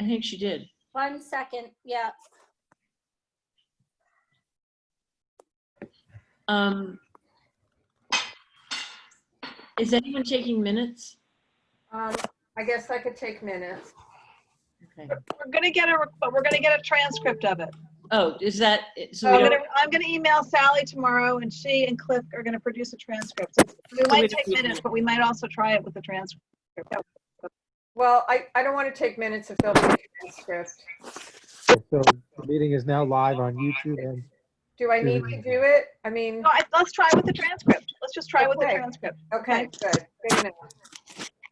I think she did. 1 second, yeah. Is anyone taking minutes? I guess I could take minutes. Okay. We're gonna get a transcript of it. Oh, is that, so Oh, we don't, I'm gonna email Sally tomorrow, and she and Cliff are gonna produce a transcript. So we might take minutes, but we might also try it with the transcript. Well, I don't want to take minutes if there'll be a transcript. So the meeting is now live on YouTube and Do I need to do it? I mean, No, let's try with the transcript. Let's just try with the Okay. transcript. okay, good, good enough.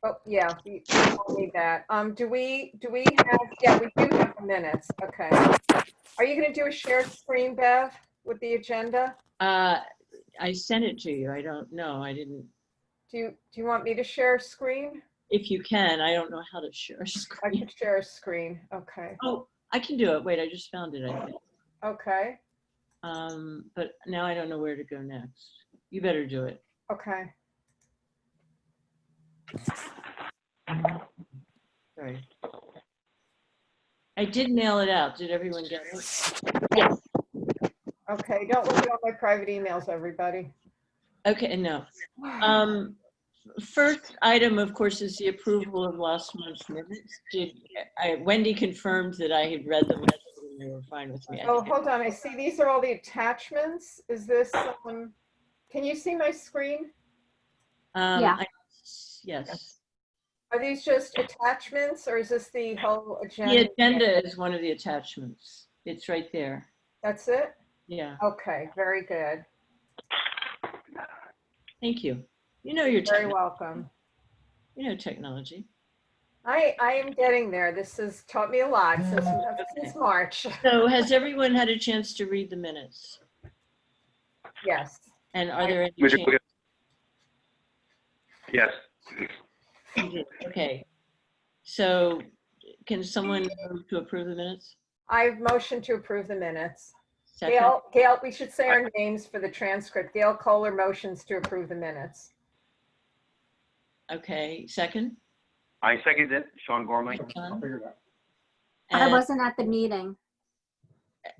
Oh, yeah, we won't need that. Do we have, yeah, we do have the minutes, okay. Are you gonna do a shared screen, Bev, with the agenda? I sent it to you. I don't know. I didn't. Do you want me to share a screen? If you can, I don't know how to share a I screen. can share a screen, okay, Oh, I can do it. Wait, I just found it, I think. okay, But now I don't know where to go next. You better do it. okay. Sorry. I did mail it out. Did everyone get it? Yes. Okay, don't look at all my private emails, everybody. Okay, no. First item, of course, is the approval of last month's minutes. Wendy confirmed that I had read them and they were fine with me. Oh, hold on, I see these are all the attachments. Is this, can you see my screen? Yeah. Yes. Are these just attachments or is this the whole The agenda? agenda is one of the attachments. It's right there. That's it? Yeah. Okay, very good. Thank you. You know your Very technology. welcome. You know technology. I am getting there. This has taught me a lot since March. So has everyone had a chance to read the minutes? Yes. And are there any We did- changes? Yes. Okay. So can someone move to approve the minutes? I've motioned to approve the minutes. Second? Gail, we should say our names for the transcript. Gail Kohler motions to approve the minutes. Okay, second? I second it, Sean Gormley. John? I And- wasn't at the meeting.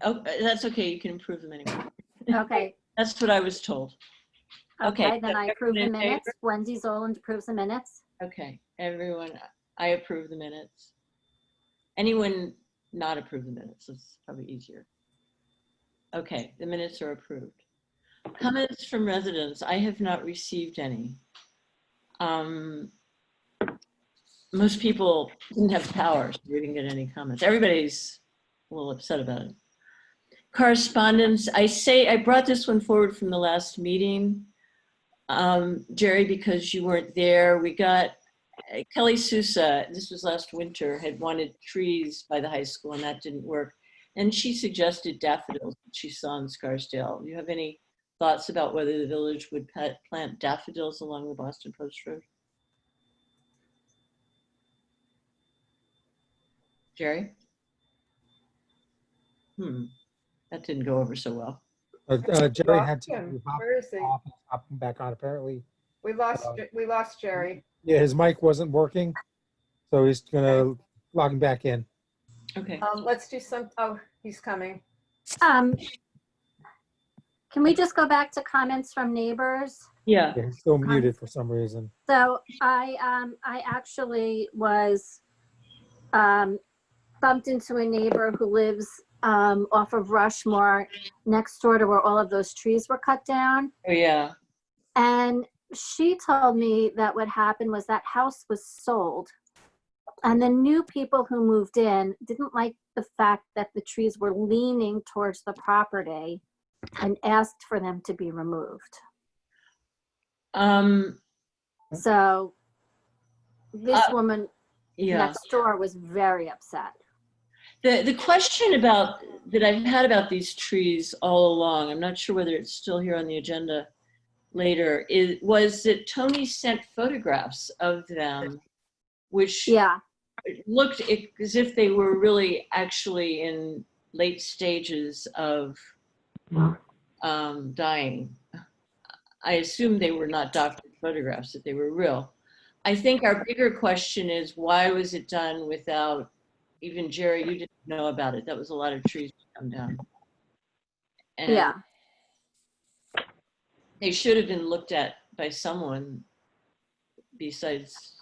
Oh, that's okay. You can approve them anyway. Okay. That's what I was told. Okay, Okay, then I approve the everyone in minutes. Wendy Zoland approves the minutes. Okay, everyone, I approve the minutes. Anyone not approve the minutes? It's probably easier. Okay, the minutes are approved. Comments from residents. I have not received any. Most people didn't have power, so we didn't get any comments. Everybody's a little upset about it. Correspondence. I brought this one forward from the last meeting, Jerry, because you weren't there. We got Kelly Sousa, this was last winter, had wanted trees by the high school and that didn't work. And she suggested daffodils that she saw in Scarsdale. Do you have any thoughts about whether the village would plant daffodils along the Boston Post Road? Jerry? That didn't go over so well. Jerry had to Him. hop Where is he? off and hop back on apparently. We lost Jerry. Yeah, his mic wasn't working, so he's gonna log him back in. Okay. Let's do some, oh, he's coming. Can we just go back to comments from neighbors? Yeah. Yeah, he's still muted for some reason. So I actually was bumped into a neighbor who lives off of Rushmore, next door to where all of those trees were cut down. Oh, yeah. And she told me that what happened was that house was sold. And the new people who moved in didn't like the fact that the trees were leaning towards the property and asked for them to be removed. So this woman Yeah. next door was very upset. The question about that I've had about these trees all along, I'm not sure whether it's still here on the agenda later, was that Tony sent photographs of them, which Yeah. looked as if they were really actually in late stages of dying. I assume they were not doctored photographs, that they were real. I think our bigger question is, why was it done without even Jerry, you didn't know about it. That was a lot of trees to come down. And Yeah. they should have been looked at by someone besides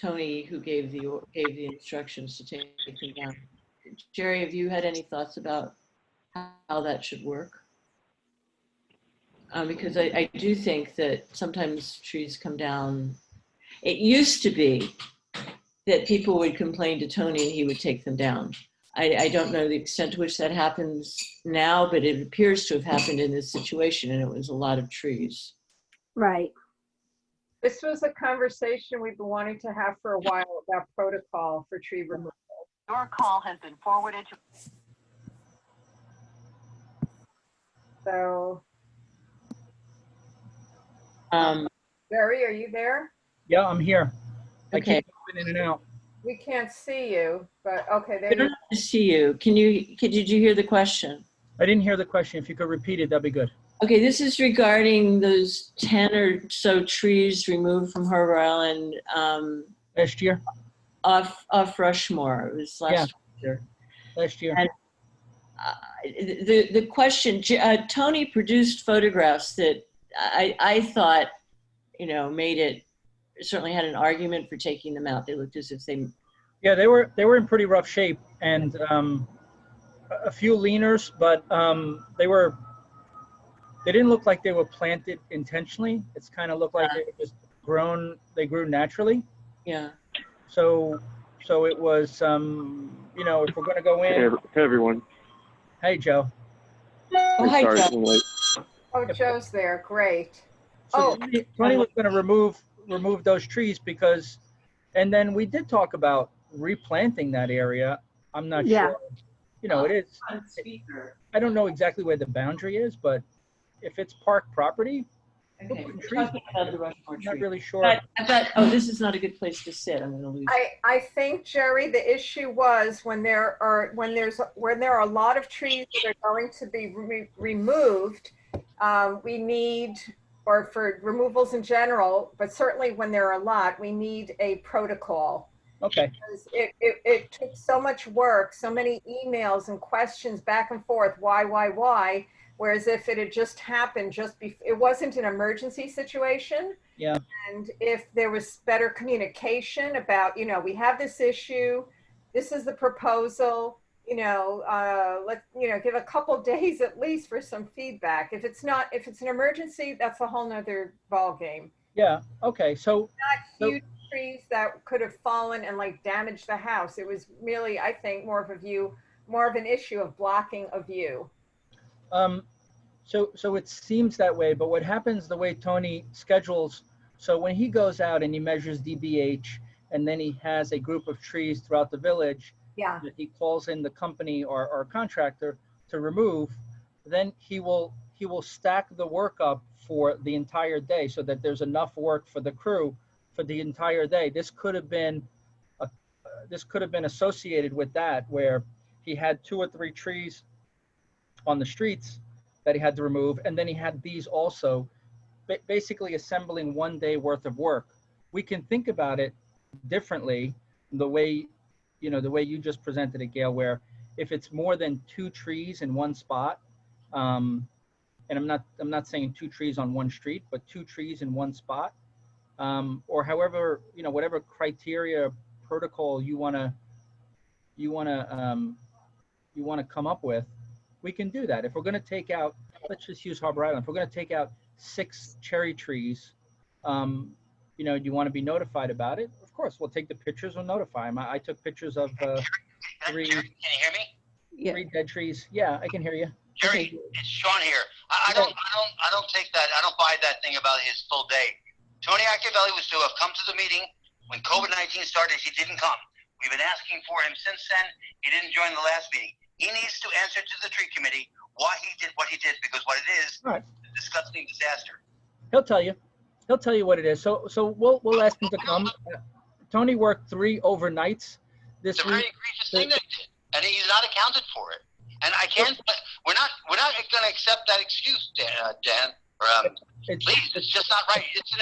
Tony, who gave the instructions to take them down. Jerry, have you had any thoughts about how that should work? Because I do think that sometimes trees come down. It used to be that people would complain to Tony and he would take them down. I don't know the extent to which that happens now, but it appears to have happened in this situation, and it was a lot of trees. Right. This was a conversation we've been wanting to have for a while about protocol for tree removal. Your call has been forwarded to. So, Jerry, are you there? Yeah, I'm here. I Okay. keep moving in and out. We can't see you, but okay, there I don't you have to see you. Did you hear the question? I didn't hear the question. If you could repeat it, that'd be good. Okay, this is regarding those 10 or so trees removed from Harbor Island Last year? off Rushmore. It was last year. Last year. And the question, Tony produced photographs that I thought, made it, certainly had an argument for taking them out. They looked as if they. Yeah, they were in pretty rough shape, and a few leaners, but they didn't look like they were planted intentionally. It's kind of looked like they were just they grew naturally. Yeah. So it was, if we're going to go in. Hey, everyone. Hey, Joe. Oh, hi, Sorry, Joe. I'm late. Oh, Joe's there, great. So Oh. Tony was going to remove those trees and then we did talk about replanting that area. I'm not Yeah. sure. It is. I don't know exactly where the boundary is, but if it's park property, Okay, we're we're trees. talking about the Rushmore I'm not tree. really sure. This is not a good place to sit. I'm going to lose. I think, Jerry, the issue was when there are a lot of trees that are going to be removed, we need, or for removals in general, but certainly when there are a lot, we need a protocol. Okay. Because it took so much work, so many emails and questions back and forth, why? Whereas if it had just happened it wasn't an emergency situation. Yeah. And if there was better communication about, we have this issue, this is the proposal, let's, give a couple days at least for some feedback. If it's an emergency, that's a whole nother ballgame. Yeah. Okay. So Not huge trees that could have fallen and damaged the house. It was really, I think, more of an issue of blocking a view. so it seems that way, but what happens the way Tony schedules, so when he goes out and he measures DBH and then he has a group of trees throughout the village Yeah. that he calls in the company or contractor to remove, then he will stack the work up for the entire day so that there's enough work for the crew for the entire day. This could have been associated with that, where he had 2 or 3 trees on the streets that he had to remove, and then he had these also, basically assembling 1 day worth of work. We can think about it differently, the way you just presented it, Gail, where if it's more than 2 trees in one spot, and I'm not saying 2 trees on one street, but 2 trees in one spot, or however, whatever criteria protocol you want to come up with, we can do that. If we're going to take out, let's just use Harbor Island. If we're going to take out 6 cherry trees, do you want to be notified about it? Of course, we'll take the pictures, we'll notify them. I took pictures of 3 Can you hear me? Yeah. 3 dead trees. Yeah, I can hear you. Jerry, it's Sean here. I don't take that. I don't buy that thing about his full day. Tony Accavelli was to have come to the meeting when COVID-19 started. He didn't come. We've been asking for him since then. He didn't join the last meeting. He needs to answer to the tree committee why he did what he did, because what it is, All right. a disgusting disaster. He'll tell you. He'll tell you what it is. So we'll ask him to come. Tony worked 3 overnights this It's a very week. egregious thing that he did, and he's not accounted for it. And I can't. We're not going to accept that excuse, Dan. Please, it's just not right. It's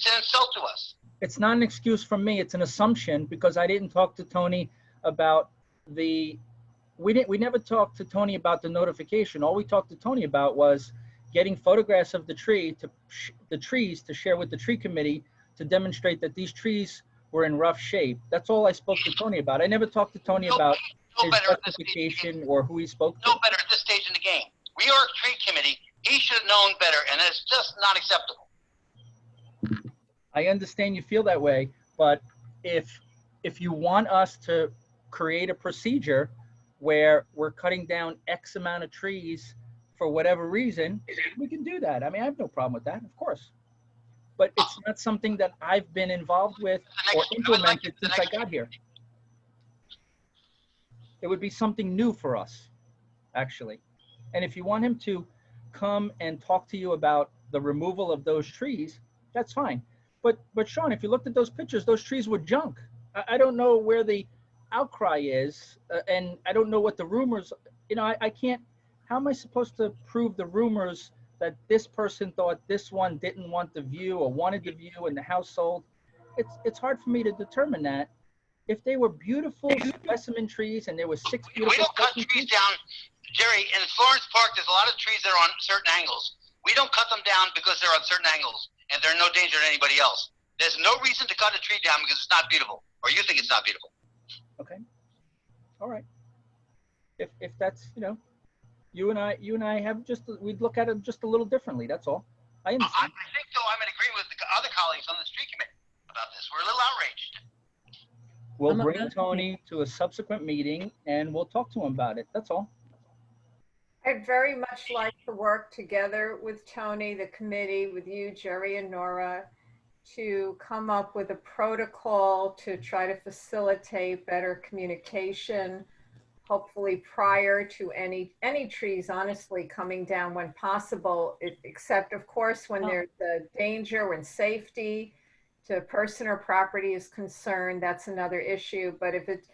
an insult to us. It's not an excuse from me. It's an assumption because I didn't talk to Tony about we never talked to Tony about the notification. All we talked to Tony about was getting photographs of the trees to share with the tree committee to demonstrate that these trees were in rough shape. That's all I spoke to Tony about. I never talked to Tony about No his better at this stage. justification or who he spoke to. No better at this stage in the game. We are a tree committee. He should have known better, and it's just not acceptable. I understand you feel that way, but if you want us to create a procedure where we're cutting down X amount of trees for whatever reason, we can do that. I mean, I have no problem with that, of course. But it's not something that I've been involved with or implemented since I got here. It would be something new for us, actually. And if you want him to come and talk to you about the removal of those trees, that's fine. But Sean, if you looked at those pictures, those trees were junk. I don't know where the outcry is, and I don't know what the rumors, I can't, how am I supposed to prove the rumors that this person thought this one didn't want the view or wanted the view and the house sold? It's hard for me to determine that. If they were beautiful specimen trees and there were 6 beautiful We don't cut specimen trees down, Jerry. In Florence Park, there's a lot of trees that are on certain angles. We don't cut them down because they're on certain angles and they're no danger to anybody else. There's no reason to cut a tree down because it's not beautiful, or you think it's not beautiful. Okay. All right. If that's, you and I have we'd look at it just a little differently. That's all. I I understand. think, though, I'm in agreement with the other colleagues on the street committee about this. We're a little outraged. We'll I'm bring not- Tony to a subsequent meeting and we'll talk to him about it. That's all. I'd very much like to work together with Tony, the committee, with you, Jerry and Nora, to come up with a protocol to try to facilitate better communication, hopefully prior to any trees honestly coming down when possible, except of course when there's a danger, when safety to person or property is concerned, that's another issue. But if it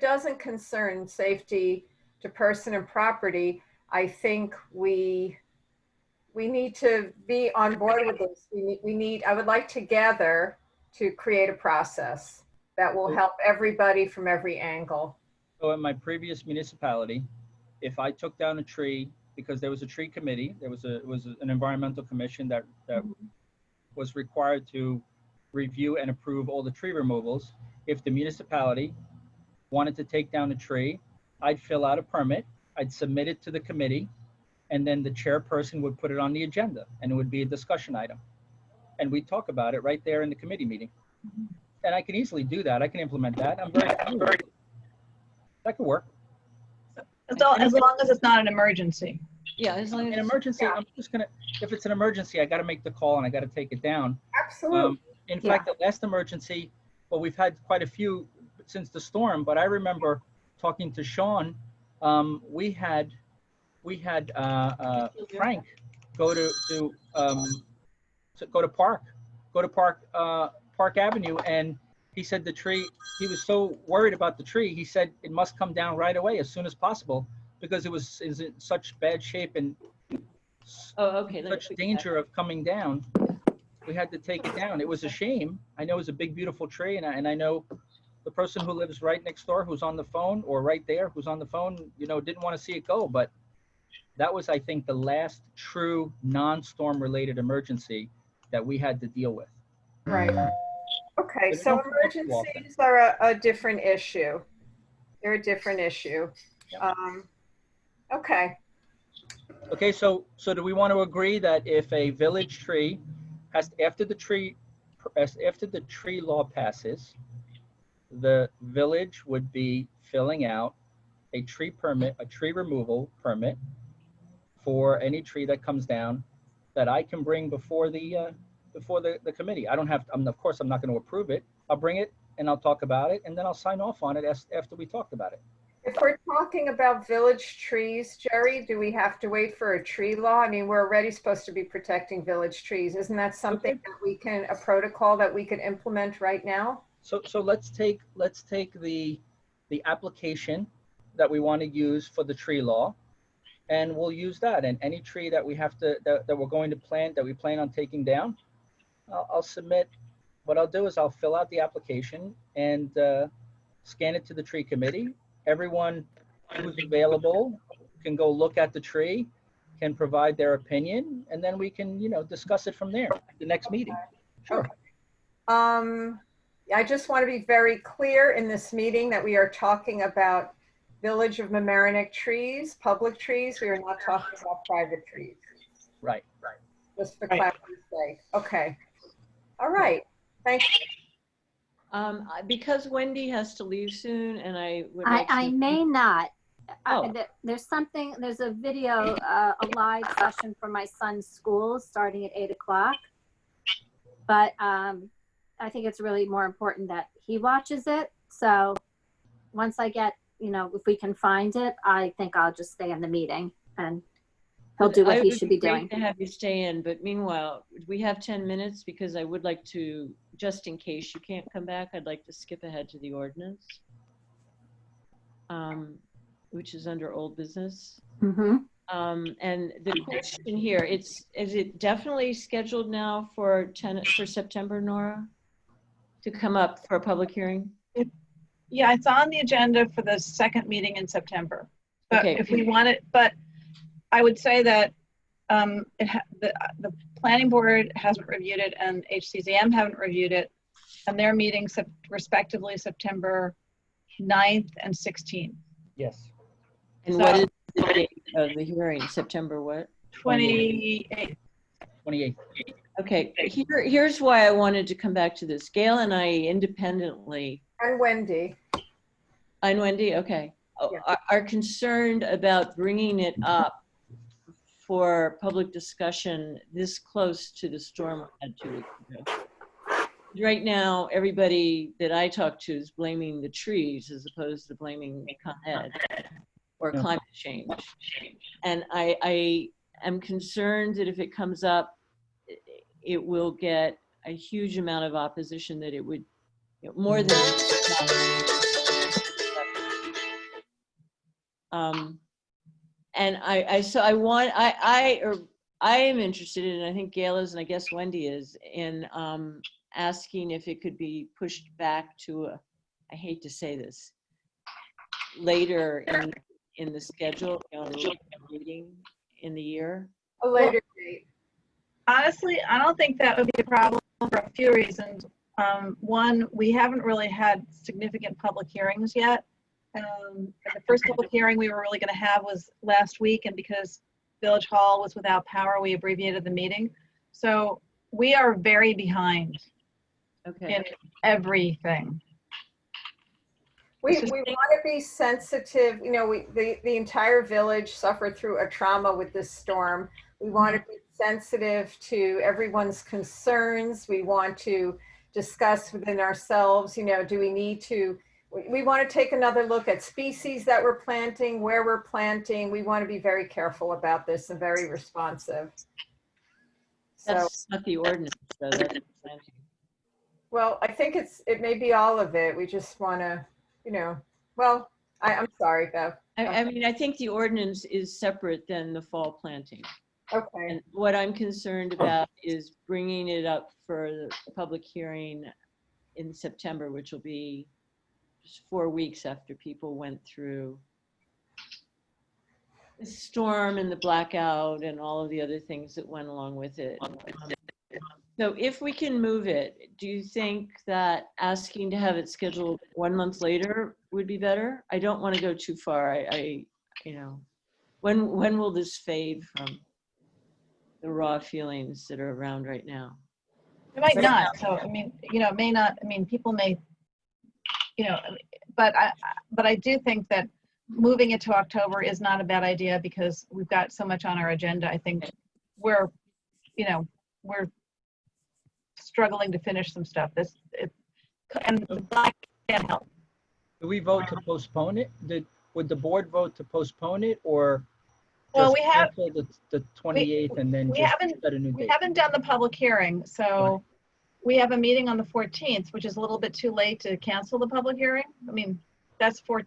doesn't concern safety to person and property, I think we need to be on board with this. I would like together to create a process that will help everybody from every angle. So in my previous municipality, if I took down a tree, because there was a tree committee, there was an environmental commission that was required to review and approve all the tree removals. If the municipality wanted to take down a tree, I'd fill out a permit, I'd submit it to the committee, and then the chairperson would put it on the agenda and it would be a discussion item. And we'd talk about it right there in the committee meeting. And I can easily do that. I can implement that. That could work. As long as it's not an emergency. Yeah, as long An as, emergency, Yeah. I'm just gonna, if it's an emergency, I gotta make the call and I gotta take it down. Absolutely. In fact, the last emergency, well, we've had quite a few since the storm, but I remember talking to Sean. We had Frank go to Park Avenue, and he said the tree. He was so worried about the tree. He said it must come down right away as soon as possible because it was in such bad shape and oh, okay. let me such fix that. danger of coming down. We had to take it down. It was a shame. I know it was a big, beautiful tree, and I know the person who lives right next door who's on the phone, or right there who's on the phone, didn't want to see it go. But that was, I think, the last true non-storm related emergency that we had to deal with. Right. Okay, But so don't forget to walk emergencies are a different issue. They're a different issue. Okay, Okay, so do we want to agree that if a village tree after the tree law passes, the village would be filling out a tree removal permit for any tree that comes down that I can bring before the committee. Of course, I'm not going to approve it. I'll bring it and I'll talk about it, and then I'll sign off on it after we talked about it. if we're talking about village trees, Jerry, do we have to wait for a tree law? I mean, we're already supposed to be protecting village trees. Isn't that something that a protocol that we could implement right now? So let's take the application that we want to use for the tree law, and we'll use that. And any tree that we have to that we're going to plant, that we plan on taking down, I'll submit. What I'll do is I'll fill out the application, and scan it to the tree committee. Everyone who's available can go look at the tree, can provide their opinion, and then we can, discuss it from there, the next meeting. Sure. I just want to be very clear in this meeting that we are talking about Village of Mamaroneck trees, public trees. We are not talking about private trees. Right. Just for clarity's sake. Okay. All right. Thank you. Because Wendy has to leave soon and I would like I to- may not. Oh. There's a video, a live session for my son's school starting at 8 o'clock. But I think it's really more important that he watches it. So once I get, if we can find it, I think I'll just stay in the meeting and he'll do what he should be doing. Great to have you stay in, but meanwhile, we have 10 minutes because I would like to, just in case you can't come back, I'd like to skip ahead to the ordinance, which is under old business. Mm-hmm. And the question here, is it definitely scheduled now for September, Nora, to come up for a public hearing? Yeah, it's on the agenda for the second meeting in September. But Okay. if we want it, but I would say that the planning board hasn't reviewed it and HCZM haven't reviewed it, and they're meeting respectively September 9th and 16th. Yes. And So- what is the date of the hearing? September what? 28th. 28th. Okay, here's why I wanted to come back to this. Gail and I independently, And Wendy. and Wendy, okay, Yeah. are concerned about bringing it up for public discussion this close to the storm we had 2 weeks ago. Right now, everybody that I talk to is blaming the trees as opposed to blaming Con Ed or Yeah. climate change. And I am concerned that if it comes up, it will get a huge amount of opposition, that it would, more than. And I am interested in, I think Gail is, and I guess Wendy is, in asking if it could be pushed back to I hate to say this, later in the schedule, meeting in the year. A later date. Honestly, I don't think that would be a problem for a few reasons. One, we haven't really had significant public hearings yet. And the first public hearing we were really going to have was last week, and because Village Hall was without power, we abbreviated the meeting. So we are very behind Okay. in everything. We want to be sensitive. The entire village suffered through a trauma with this storm. We want to be sensitive to everyone's concerns. We want to discuss within ourselves, do we need to, we want to take another look at species that we're planting, where we're planting. We want to be very careful about this and very responsive. So, That's not the ordinance, though. That's the planting. well, I think it may be all of it. We just want to, well, I'm sorry, Bev. I mean, I think the ordinance is separate than the fall planting. Okay. And what I'm concerned about is bringing it up for the public hearing in September, which will be just 4 weeks after people went through the storm and the blackout and all of the other things that went along with it. So if we can move it, do you think that asking to have it scheduled 1 month later would be better? I don't want to go too far. When will this fade from the raw feelings that are around right now? It might not. So, I mean, it may not, people may, but I do think that moving it to October is not a bad idea because we've got so much on our agenda. I think we're struggling to finish some stuff. And the black can't help. Do we vote to postpone it? Would the board vote to postpone it or Well, just we have, cancel the 28th and then we just haven't- set a new we date? haven't done the public hearing, so we have a meeting on the 14th, which is a little bit too late to cancel the public hearing. I mean, that's for,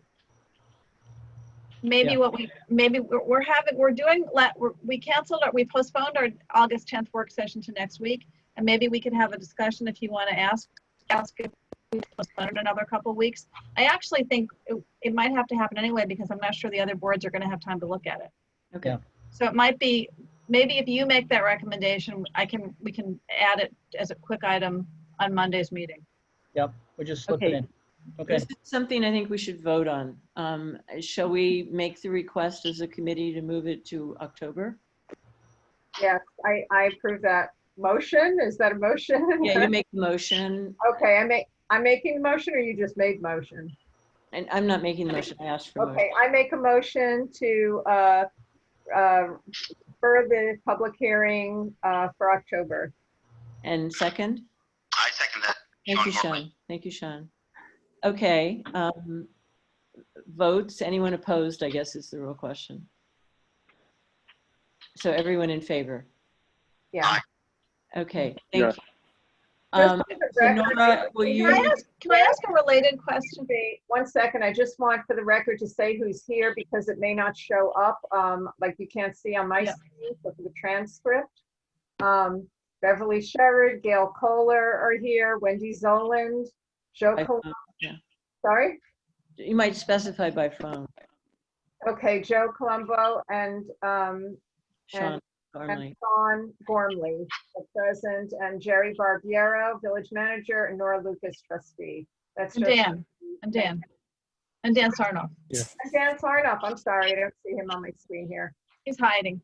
maybe Yeah. what we, maybe we canceled, we postponed our August 10th work session to next week. And maybe we could have a discussion if you want to ask if postpone it another couple of weeks. I actually think it might have to happen anyway because I'm not sure the other boards are going to have time to look at it. Okay. Yeah. So it might be, maybe if you make that recommendation, we can add it as a quick item on Monday's meeting. Yep, we just slip it Okay. in. Okay, This is something I think we should vote on. Shall we make the request as a committee to move it to October? Yes, I approve that motion. Is that a motion? Yeah, you make the motion, Okay, I'm making the motion, or you just made motion? and I'm not making the motion, I asked for a motion. Okay, I make a motion to for the public hearing for October. And second? I second that. Thank you, Gormley. Sean. Thank you, Sean. Okay, votes, anyone opposed, I guess is the real question. So everyone in favor? Yeah. Okay, thank Yes. you. Just for the So record, Nora, will can you? Can I ask a related question? Wait, 1 second, I just want for the record to say who's here because it may not show up, like you can't see on my Yeah. screen, so for the transcript. Beverly Sherrod, Gail Kohler are here, Wendy Zoland, Joe, By Col- phone, yeah. sorry? You might specify by phone, Okay, Joe Colombo and Sean Gormley. Sean Gormley are present, and Jerry Barbiero, village manager, and Nora Lucas, trustee. That's And just. Dan, and Dan. And Dan Sarnoff. And Dan Sarnoff, I'm sorry, I don't see him on my screen here. He's hiding.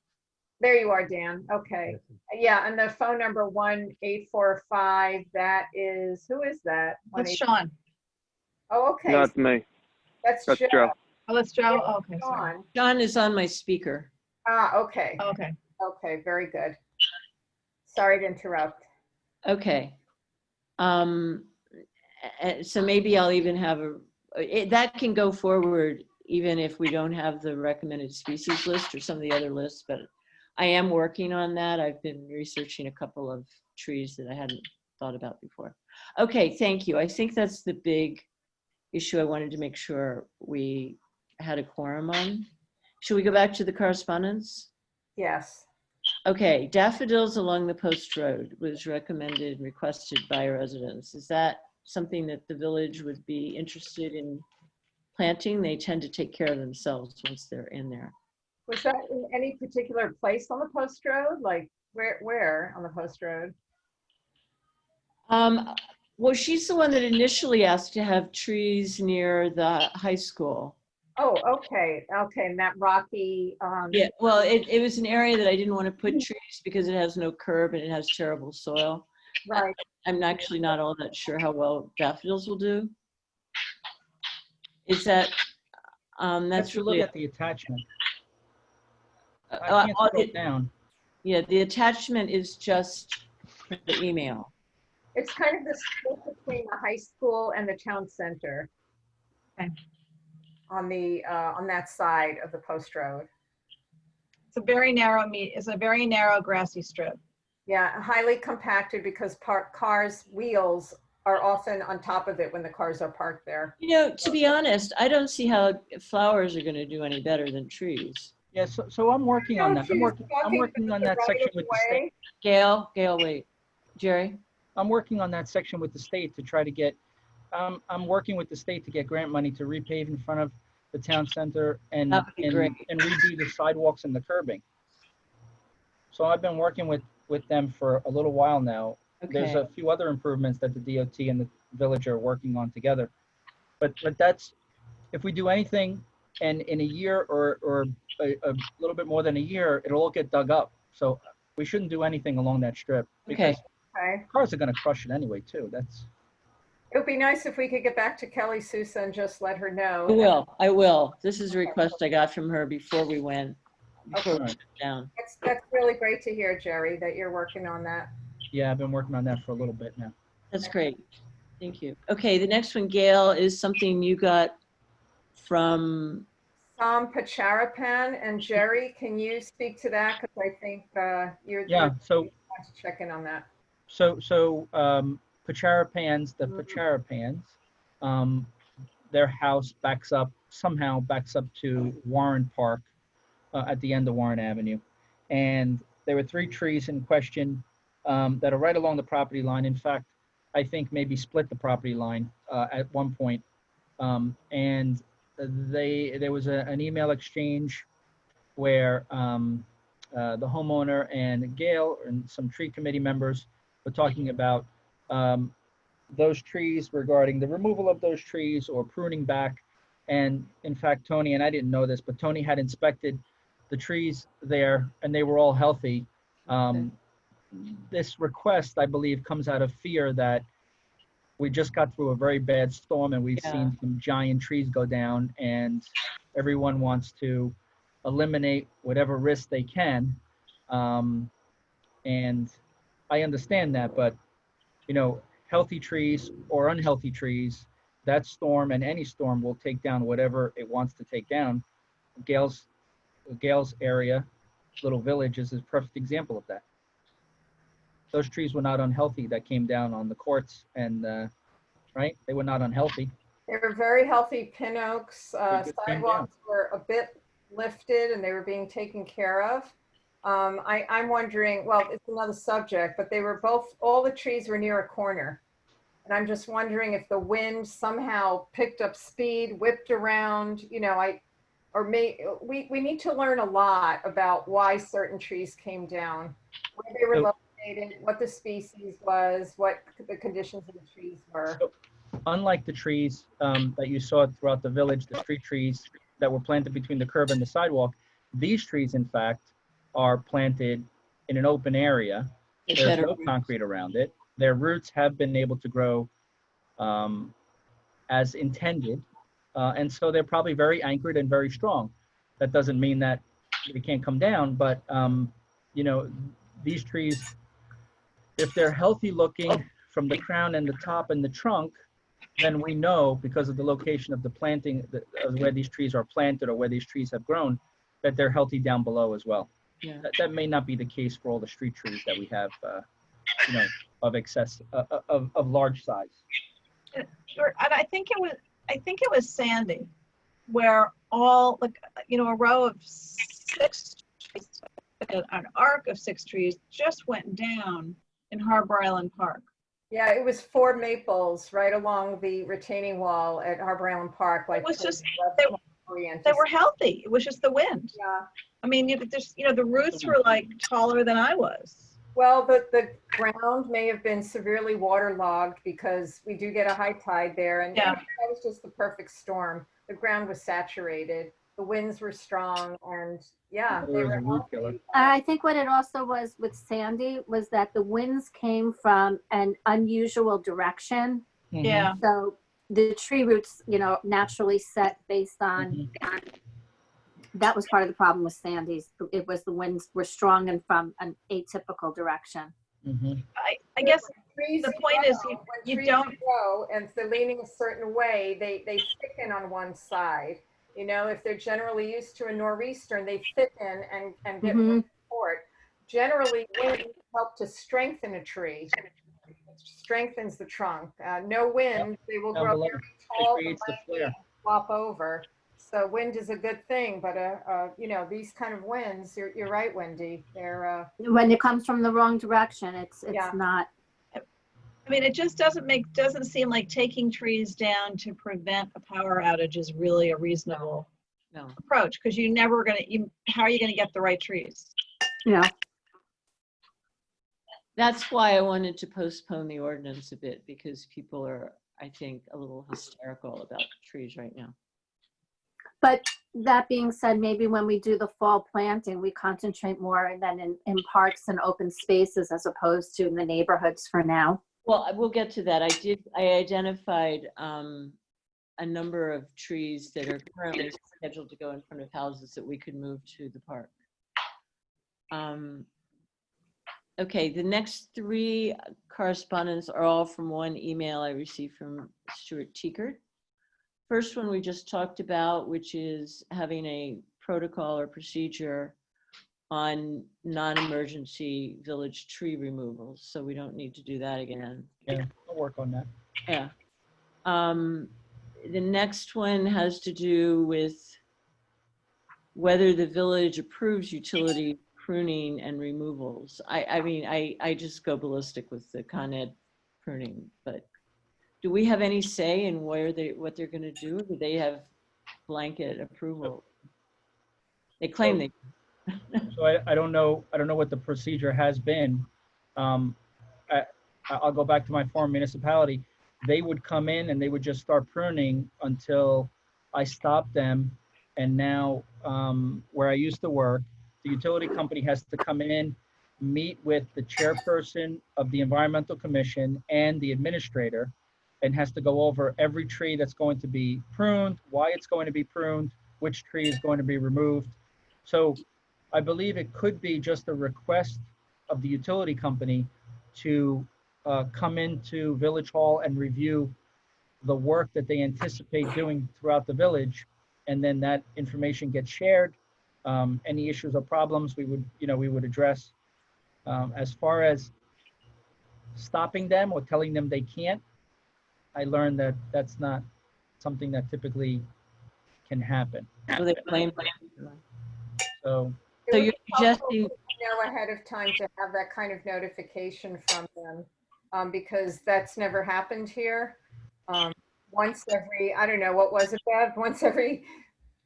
There you are, Dan. Okay. Yeah, and the phone number 1-845, that is, who is that? That's 1-8 Sean. Oh, okay. Not me. That's That's Joe. Joe. Oh, that's Joe? Oh, okay, sorry. Sean. John is on my speaker. Ah, okay. Oh, okay. Okay, very good. Sorry to interrupt. Okay. So maybe I'll even have that can go forward even if we don't have the recommended species list or some of the other lists, but I am working on that. I've been researching a couple of trees that I hadn't thought about before. Okay, thank you. I think that's the big issue I wanted to make sure we had a quorum on. Should we go back to the correspondence? Yes. Okay, daffodils along the post road was recommended and requested by residents. Is that something that the village would be interested in planting? They tend to take care of themselves once they're in there. Was that in any particular place on the post road? Like where on the post road? Well, she's the one that initially asked to have trees near the high school. Oh, okay. Okay. And that rocky, Yeah, well, it was an area that I didn't want to put trees because it has no curb and it has terrible soil. right. I'm actually not all that sure how well daffodils will do. Is that, that's if you really, look at the attachment. I uh, can't uh, scroll it- down. yeah, the attachment is just the email. It's kind of the split between the high school and the town center. Okay. On that side of the post road. It's a very narrow grassy strip. Yeah, highly compacted because cars' wheels are often on top of it when the cars are parked there. You know, to be honest, I don't see how flowers are going to do any better than trees. Yeah, so I'm working on that. I'm working on that section with the state. Gail, wait. Jerry? I'm working on that section with the state to try to get, I'm working with the state to get grant money to repave in front of the town center and That would be great. redo the sidewalks and the curbing. So I've been working with them for a little while now. There's Okay. a few other improvements that the DOT and the village are working on together. But that's, if we do anything and in a year or a little bit more than a year, it'll all get dug up. So we shouldn't do anything along that strip. Okay. Because Okay. cars are gonna crush it anyway too. That's, It would be nice if we could get back to Kelly Sousa and just let her know. I will. This is a request I got from her before we went, before we Okay. shut down. That's really great to hear, Jerry, that you're working on that. yeah, I've been working on that for a little bit now. That's great. Thank you. Okay, the next one, Gail, is something you got from, Sam Pacharapan, and Jerry, can you speak to that? Because I think you're Yeah, so you want to check in on that. Pacharapans, the Pacharapans, their house somehow backs up to Warren Park at the end of Warren Avenue. And there were 3 trees in question that are right along the property line. In fact, I think, maybe split the property line at one point. And there was an email exchange where the homeowner and Gail and some tree committee members were talking about those trees, regarding the removal of those trees or pruning back. And in fact, Tony, and I didn't know this, but Tony had inspected the trees there and they were all healthy. This request, I believe, comes out of fear that we just got through a very bad storm and we've seen some giant trees go down, and everyone wants to eliminate whatever risk they can. And I understand that, but you know, healthy trees or unhealthy trees, that storm and any storm will take down whatever it wants to take down. Gail's area, little village, is a perfect example of that. Those trees were not unhealthy that came down on the courts, and right, they were not unhealthy. They were very healthy pin oaks. They just came Sidewalks were a bit lifted and they were being taken care of. I'm wondering, well, it's another subject, but they were both, all the trees were near a corner. And I'm just wondering if the wind somehow picked up speed, whipped around, you know, we need to learn a lot about why certain trees came down, where they were located, what the species was, what the conditions of the trees were. So, unlike the trees that you saw throughout the village, the street trees that were planted between the curb and the sidewalk, these trees, in fact, are planted in an open area. There's no concrete around it. Their roots have been able to grow as intended. And so they're probably very anchored and very strong. That doesn't mean that they can't come down, but you know, these trees, if they're healthy looking from the crown and the top and the trunk, then we know, because of the location of the planting, where these trees are planted or where these trees have grown, that they're healthy down below as well. Yeah. That may not be the case for all the street trees that we have, you know, of excess, of large size. Sure, and I think it was Sandy, where all, like, you know, a row of 6 trees, an arc of 6 trees just went down in Harbor Island Park. Yeah, it was 4 maples right along the retaining wall at Harbor Island Park. Like, It was just, oriented. they were healthy. It was just the wind. Yeah. I mean, the roots were like taller than I was. Well, the ground may have been severely waterlogged because we do get a high tide there, and Yeah. that was just the perfect storm. The ground was saturated, the winds were strong, and yeah, they There was were a root killer. healthy. I think what it also was with Sandy was that the winds came from an unusual direction. Yeah. So the tree roots, you know, naturally set based on, that was part of the problem with Sandy's. It was the winds were strong and from an atypical direction. I guess Trees the point is grow, when you trees don't- grow, and if they're leaning a certain way, they thicken on one side. You know, if they're generally used to a nor'easter, they thicken and get more support. Generally, wind help to strengthen a tree. It strengthens the trunk. No wind, they will Down grow below, very tall and creates the lanky flare. and flop over. So wind is a good thing, but you know, these kind of winds, you're right, Wendy. They're When it comes from the wrong direction, it's Yeah. not. I mean, it just doesn't seem like taking trees down to prevent a power outage is really a reasonable No. approach, because how are you gonna get the right trees? Yeah. That's why I wanted to postpone the ordinance a bit, because people are, I think, a little hysterical about trees right now. But that being said, maybe when we do the fall planting, we concentrate more then in parks and open spaces as opposed to in the neighborhoods for now. Well, we'll get to that. I identified a number of trees that are currently scheduled to go in front of houses that we could move to the park. Okay, the next 3 correspondence are all from one email I received from Stuart Teekert. First one we just talked about, which is having a protocol or procedure on non-emergency village tree removals, so we don't need to do that again. Yeah, I'll work on that. Yeah. The next one has to do with whether the village approves utility pruning and removals. I mean, I just go ballistic with the Con Ed pruning, but do we have any say in what they're going to do? Or do they have blanket approval? They claim they. So I don't know what the procedure has been. Um, I'll go back to my former municipality. They would come in and they would just start pruning until I stopped them. And now, where I used to work, the utility company has to come in, meet with the chairperson of the environmental commission and the administrator, and has to go over every tree that's going to be pruned, why it's going to be pruned, which tree is going to be removed. So I believe it could be just a request of the utility company to come into Village Hall and review the work that they anticipate doing throughout the village. And then that information gets shared. Any issues or problems we would address. As far as stopping them or telling them they can't, I learned that that's not something that typically can happen. Well, they claim. So So It you're would be helpful suggesting, to know ahead of time to have that kind of notification from them, because that's never happened here. Once every, I don't know, what was it, Bev? Once every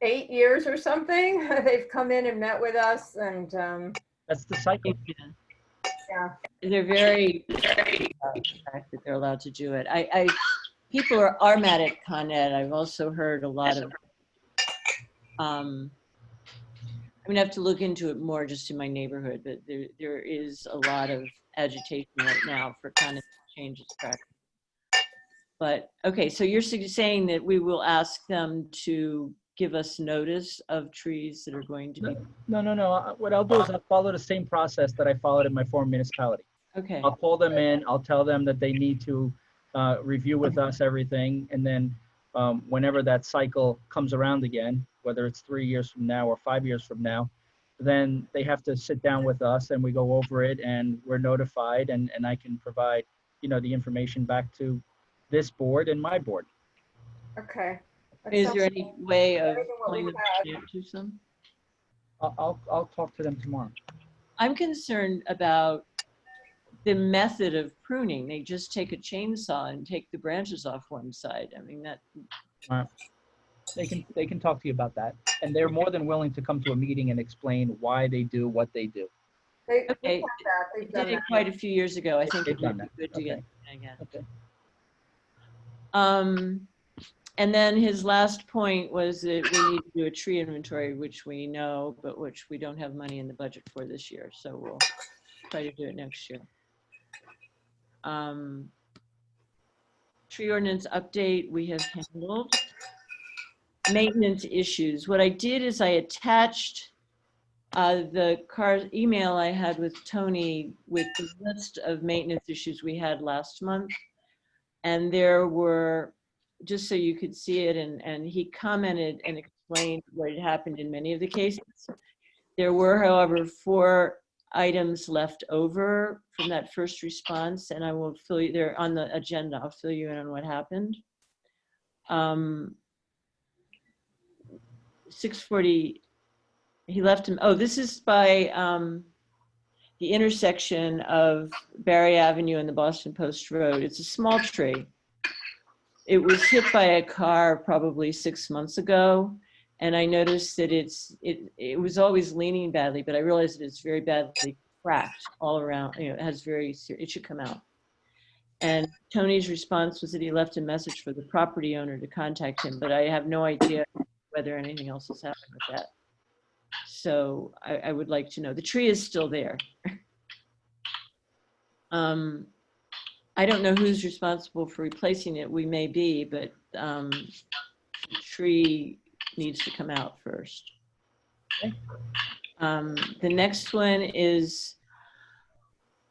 8 years or something, they've come in and met with us, and that's the cycle. yeah. they're very proud of the fact that they're allowed to do it. People are mad at Con Ed. I've also heard a lot of, I mean, I have to look into it more just in my neighborhood, but there is a lot of agitation right now for Con Ed to change its practice. But, okay, so you're saying that we will ask them to give us notice of trees that are going to be, No. What I'll do is I'll follow the same process that I followed in my former municipality. okay, I'll call them in, I'll tell them that they need to review with us everything. And then whenever that cycle comes around again, whether it's 3 years from now or 5 years from now, then they have to sit down with us and we go over it and we're notified and I can provide, the information back to this board and my board. Okay. That is sounds there any way of better than what pulling we've them had. to some? I'll talk to them tomorrow. I'm concerned about the method of pruning. They just take a chainsaw and take the branches off one side. I mean, that, They can talk to you about that. And they're more than willing to come to a meeting and explain why they do what they do. They've okay, had that. They've did done it that. quite a few years ago. I think They've it would done be that. good to get Okay. again. Okay. And then his last point was that we need to do a tree inventory, which we know, but which we don't have money in the budget for this year. So we'll try to do it next year. Tree ordinance update we have handled. Maintenance issues. What I did is I attached the email I had with Tony with the list of maintenance issues we had last month. And there were, just so you could see it, and he commented and explained what had happened in many of the cases. There were, however, 4 items left over from that first response, and I will fill you, they're on the agenda. I'll fill you in on what happened. 640, he left him, oh, this is by the intersection of Barry Avenue and the Boston Post Road. It's a small tree. It was hit by a car probably 6 months ago. And I noticed that it was always leaning badly, but I realized that it's very badly cracked all around. It has it should come out. And Tony's response was that he left a message for the property owner to contact him, but I have no idea whether anything else has happened with that. So I would like to know. The tree is still there. I don't know who's responsible for replacing it. We may be, but the tree needs to come out first. The next one is,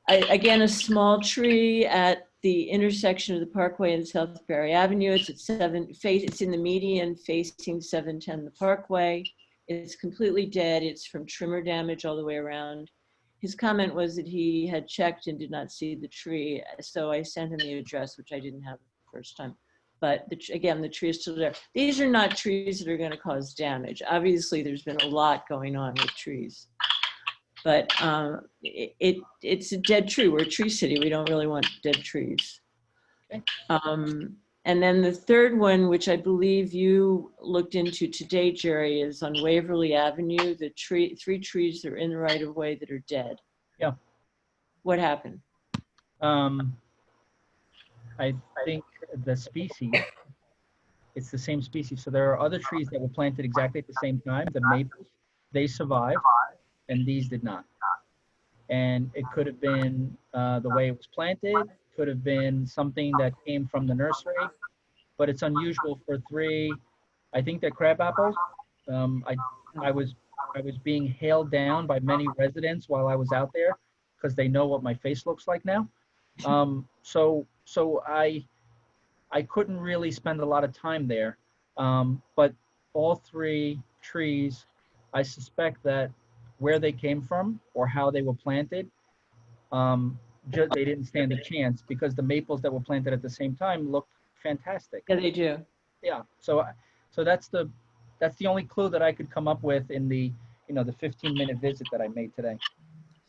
again, a small tree at the intersection of the Parkway and South Barry Avenue. It's at it's in the median facing 710 the Parkway. It's completely dead. It's from trimmer damage all the way around. His comment was that he had checked and did not see the tree. So I sent him the address, which I didn't have the first time. But again, the tree is still there. These are not trees that are going to cause damage. Obviously, there's been a lot going on with trees. But it's a dead tree. We're a tree city. We don't really want dead trees. Okay. And then the third one, which I believe you looked into today, Jerry, is on Waverly Avenue, the three trees that are in the right of way that are dead. Yeah. What happened? I think the species, it's the same species. So there are other trees that were planted exactly at the same time. The maples, they survived, and these did not. And it could have been the way it was planted, could have been something that came from the nursery, but it's unusual for three. I think they're crab apples. I was being hailed down by many residents while I was out there because they know what my face looks like now. So I couldn't really spend a lot of time there. But all three trees, I suspect that where they came from or how they were planted, they didn't stand a chance because the maples that were planted at the same time looked fantastic. Yeah, they do. Yeah. So that's the only clue that I could come up with in the 15-minute visit that I made today.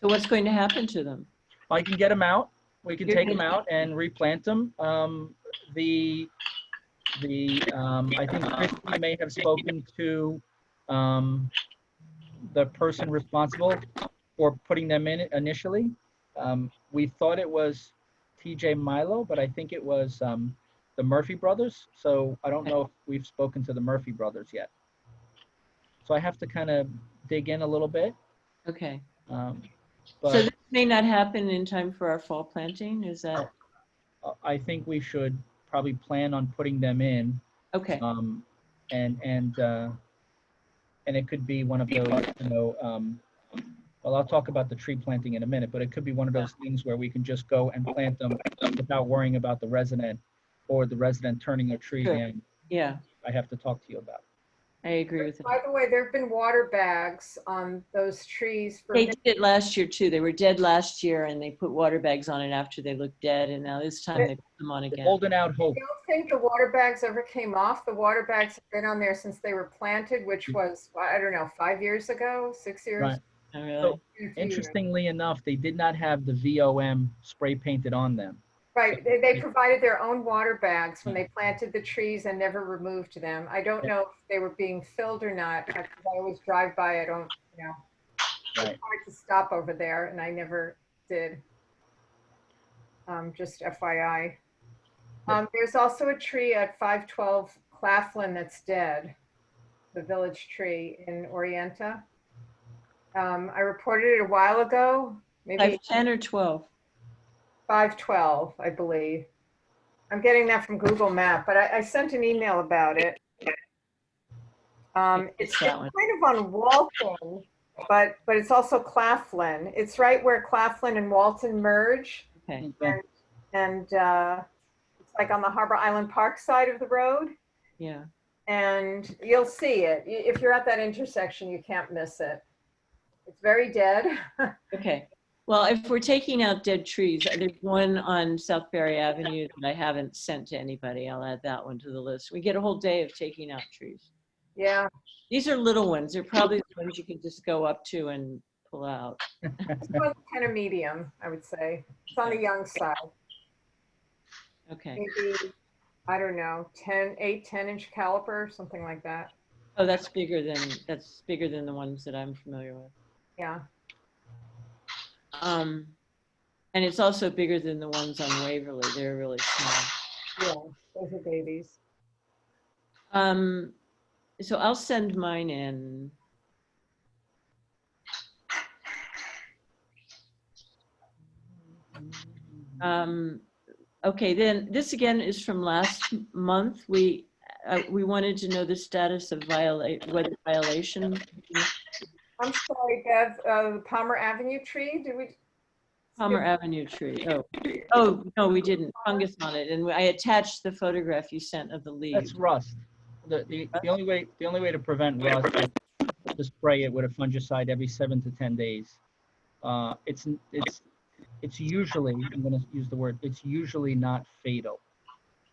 So what's going to happen to them? I can get them out. We can You're take them gonna- out and replant them. I think Christy may have spoken to the person responsible for putting them in initially. We thought it was TJ Milo, but I think it was the Murphy brothers. So I don't know if we've spoken to the Murphy brothers yet. So I have to kind of dig in a little bit. Okay. But So this may not happen in time for our fall planting, is that? I think we should probably plan on putting them in. Okay. And it could be one of those, well, I'll talk about the tree planting in a minute, but it could be one of those things where we can just go and plant them without worrying about the resident or the resident turning a tree Sure. down. Yeah, I have to talk to you about. I agree with By that. the way, there have been water bags on those trees for They did it last year too. They were dead last year and they put water bags on it after they looked dead. And now this time they put them on again. Holding out hope. I don't think the water bags ever came off. The water bags have been on there since they were planted, which was, I don't know, 5 years ago, 6 years. Right. Oh, really? So, A few years. interestingly enough, they did not have the VOM spray painted on them. Right, they provided their own water bags when they planted the trees and never removed them. I don't know if they were being filled or not, because I always drive by, I don't, it's Right. hard to stop over there, and I never did. Just FYI. There's also a tree at 512 Claflin that's dead, the village tree in Orienta. I reported it a while ago, maybe 10 or 12? 512, I believe. I'm getting that from Google Map, but I sent an email about it. It's that one. kind of on Walton, but it's also Claflin. It's right where Claflin and Walton merge, Okay. and it's like on the Harbor Island Park side of the road, Yeah. and you'll see it. If you're at that intersection, you can't miss it. It's very dead. Okay. Well, if we're taking out dead trees, there's one on South Berry Avenue that I haven't sent to anybody. I'll add that one to the list. We get a whole day of taking out trees. Yeah, These are little ones. They're probably the ones you can just go up to and pull out. it's kind of medium, I would say. It's on the young side. Okay. Maybe, I don't know, 10-inch caliper, something like that. Oh, that's bigger than the ones that I'm familiar with. Yeah. And it's also bigger than the ones on Waverly. They're really small. Yeah, those are babies. So I'll send mine in. Okay, then this again is from last month. We wanted to know the status of weather violation. I'm sorry, Bev, the Palmer Avenue tree, did we? Palmer Avenue tree. Oh, no, we didn't. Fungus on it. And I attached the photograph you sent of the leaves. That's rust. The only way to prevent rust is to spray it with a fungicide every 7 to 10 days. It's usually, I'm going to use the word, it's usually not fatal.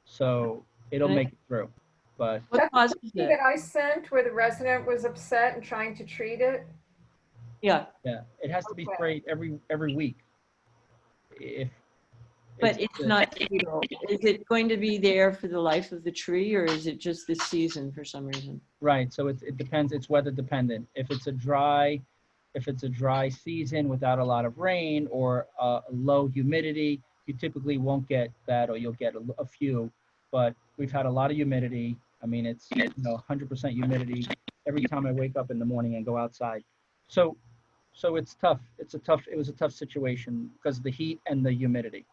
So it'll make it through. But What causes See it? that I sent where the resident was upset and trying to treat it? Yeah, yeah, it has to be Okay. sprayed every week. If But it's not fatal. Is it going to be there for the life of the tree, or is it just this season for some reason? Right, so it depends, it's weather dependent. If it's a dry season without a lot of rain or low humidity, you typically won't get that, or you'll get a few. But we've had a lot of humidity. I mean, it's 100% humidity every time I wake up in the morning and go outside. So it's tough. It was a tough situation because of the heat and the humidity.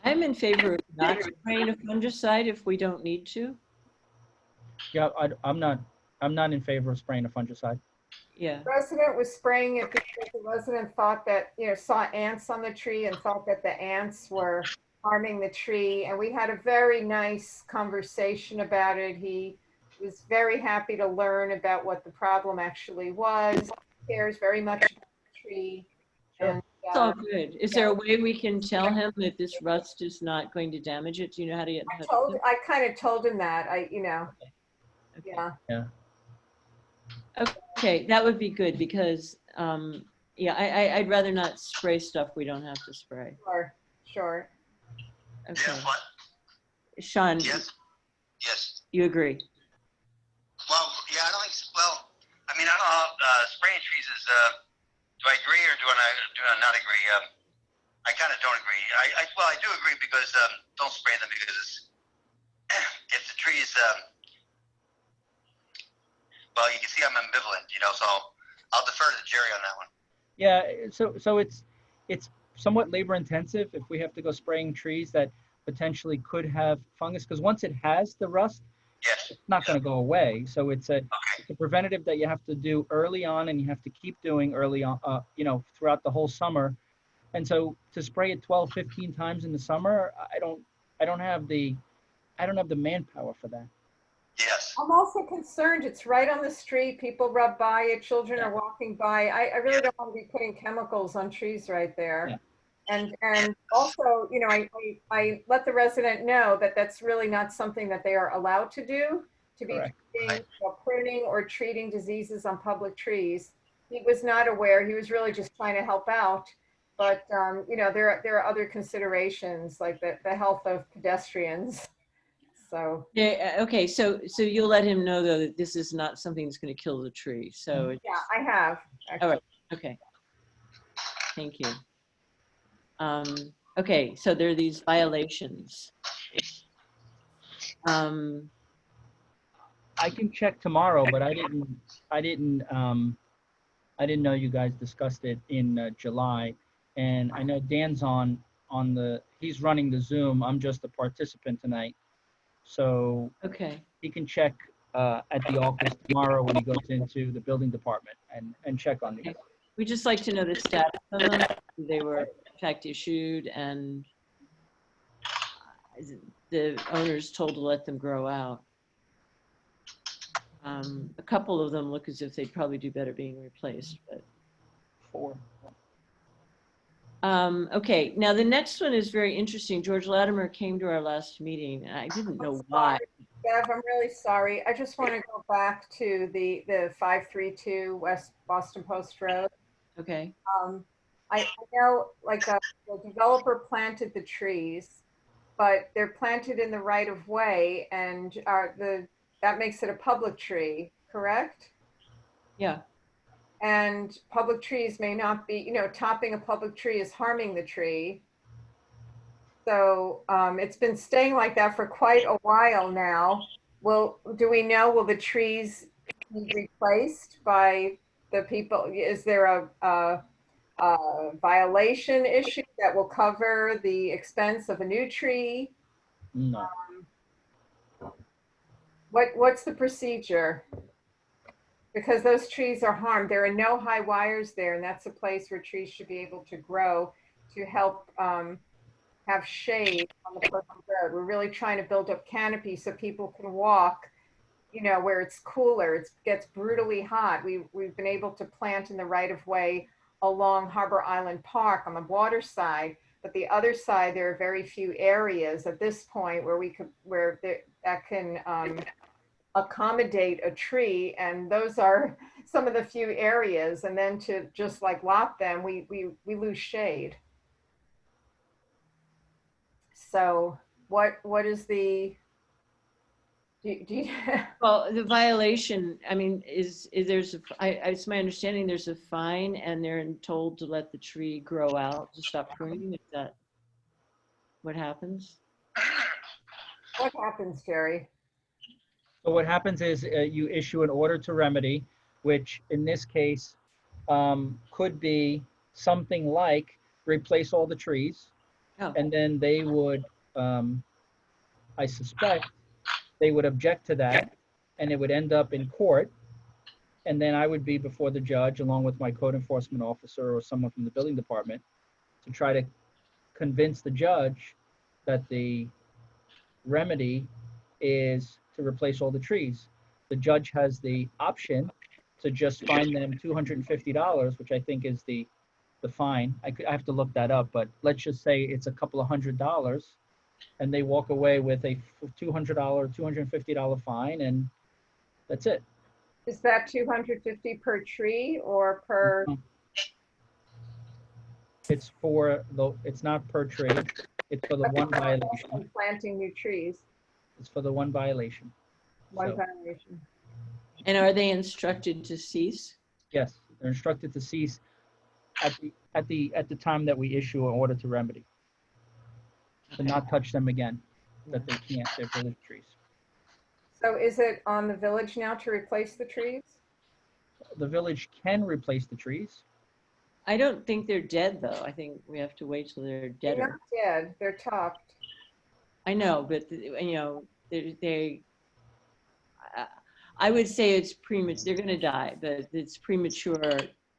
I'm in favor of not spraying a fungicide if we don't need to. Yeah, I'm not in favor of spraying a fungicide. Yeah. Resident was spraying it because the resident thought that, saw ants on the tree and thought that the ants were harming the tree. And we had a very nice conversation about it. He was very happy to learn about what the problem actually was. He cares very much about the tree. Sure. And, It's all good. Is there a way we can tell him that this rust is not going to damage it? Do you know how to get in touch with him? I kind of told him that. Okay. Yeah. Okay, that would be good because, yeah, I'd rather not spray stuff we don't have to spray. Sure. Okay. Yes, what? Sean, Yes? Yes. you agree? Well, yeah, I don't think, well, I mean, I don't know, spraying trees is, do I agree or do I not agree? I kind of don't agree. Well, I do agree because, don't spray them because if the tree is, well, you can see I'm ambivalent, so I'll defer to Jerry on that one. Yeah, so it's somewhat labor intensive if we have to go spraying trees that potentially could have fungus, because once it has the rust, Yes. it's not going to go away. So it's a Okay. preventative that you have to do early on, and you have to keep doing early on, throughout the whole summer. And so to spray it 12, 15 times in the summer, I don't have the manpower for that. Yes. I'm also concerned. It's right on the street. People rub by it. Children are walking by. I really don't want to be putting chemicals on trees right there. Yeah. And also, I let the resident know that that's really not something that they are allowed to do, to be Correct. doing, pruning or treating diseases on public trees. He was not aware. He was really just trying to help out. But, there are other considerations like the health of pedestrians. So, Yeah, okay, so you'll let him know though that this is not something that's going to kill the tree. So, yeah, I have. Actually. All right. Okay. Thank you. Okay, so there are these violations. I can check tomorrow, but I didn't know you guys discussed it in July. And I know Dan's he's running the Zoom. I'm just a participant tonight. So Okay. he can check at the office tomorrow when he goes into the building department and check on these. We'd just like to know the status of them. They were in fact issued and the owners told to let them grow out. A couple of them look as if they'd probably do better being replaced, but. 4. Okay, now the next one is very interesting. George Latimer came to our last meeting and I didn't know why. Bev, I'm really sorry. I just want to go back to the 532 West Boston Post Road. Okay. I know the developer planted the trees, but they're planted in the right of way and that makes it a public tree, correct? Yeah. And public trees may not be, topping a public tree is harming the tree. So it's been staying like that for quite a while now. Do we know, will the trees be replaced by the people? Is there a violation issue that will cover the expense of a new tree? No. What's the procedure? Because those trees are harmed. There are no high wires there, and that's a place where trees should be able to grow to help have shade on the Perkins Road. We're really trying to build up canopy so people can walk, where it's cooler. It gets brutally hot. We've been able to plant in the right of way along Harbor Island Park on the water side, but the other side, there are very few areas at this point where that can accommodate a tree, and those are some of the few areas. And then to just lop them, we lose shade. So what is the, do you, Well, the violation, I mean, is there's, it's my understanding there's a fine and they're told to let the tree grow out, to stop pruning. Is that what happens? what happens, Jerry? So what happens is you issue an order to remedy, which in this case could be something like replace all the trees. Oh. And then they would, I suspect, they would object to that and it would end up in court. And then I would be before the judge along with my code enforcement officer or someone from the building department to try to convince the judge that the remedy is to replace all the trees. The judge has the option to just fine them $250, which I think is the fine. I have to look that up, but let's just say it's a couple of $100 and they walk away with a $200, $250 fine, and that's it. Is that 250 per tree or per? It's it's not per tree. It's for the one violation. Planting new trees, It's for the one violation. one So, violation. And are they instructed to cease? yes, they're instructed to cease at the time that we issue an order to remedy. To not touch them again, that they can't, they're village trees. So is it on the village now to replace the trees? The village can replace the trees. I don't think they're dead, though. I think we have to wait till they're They're deader. not dead, they're topped. I know, but you know, I would say it's premature. They're going to die, but it's premature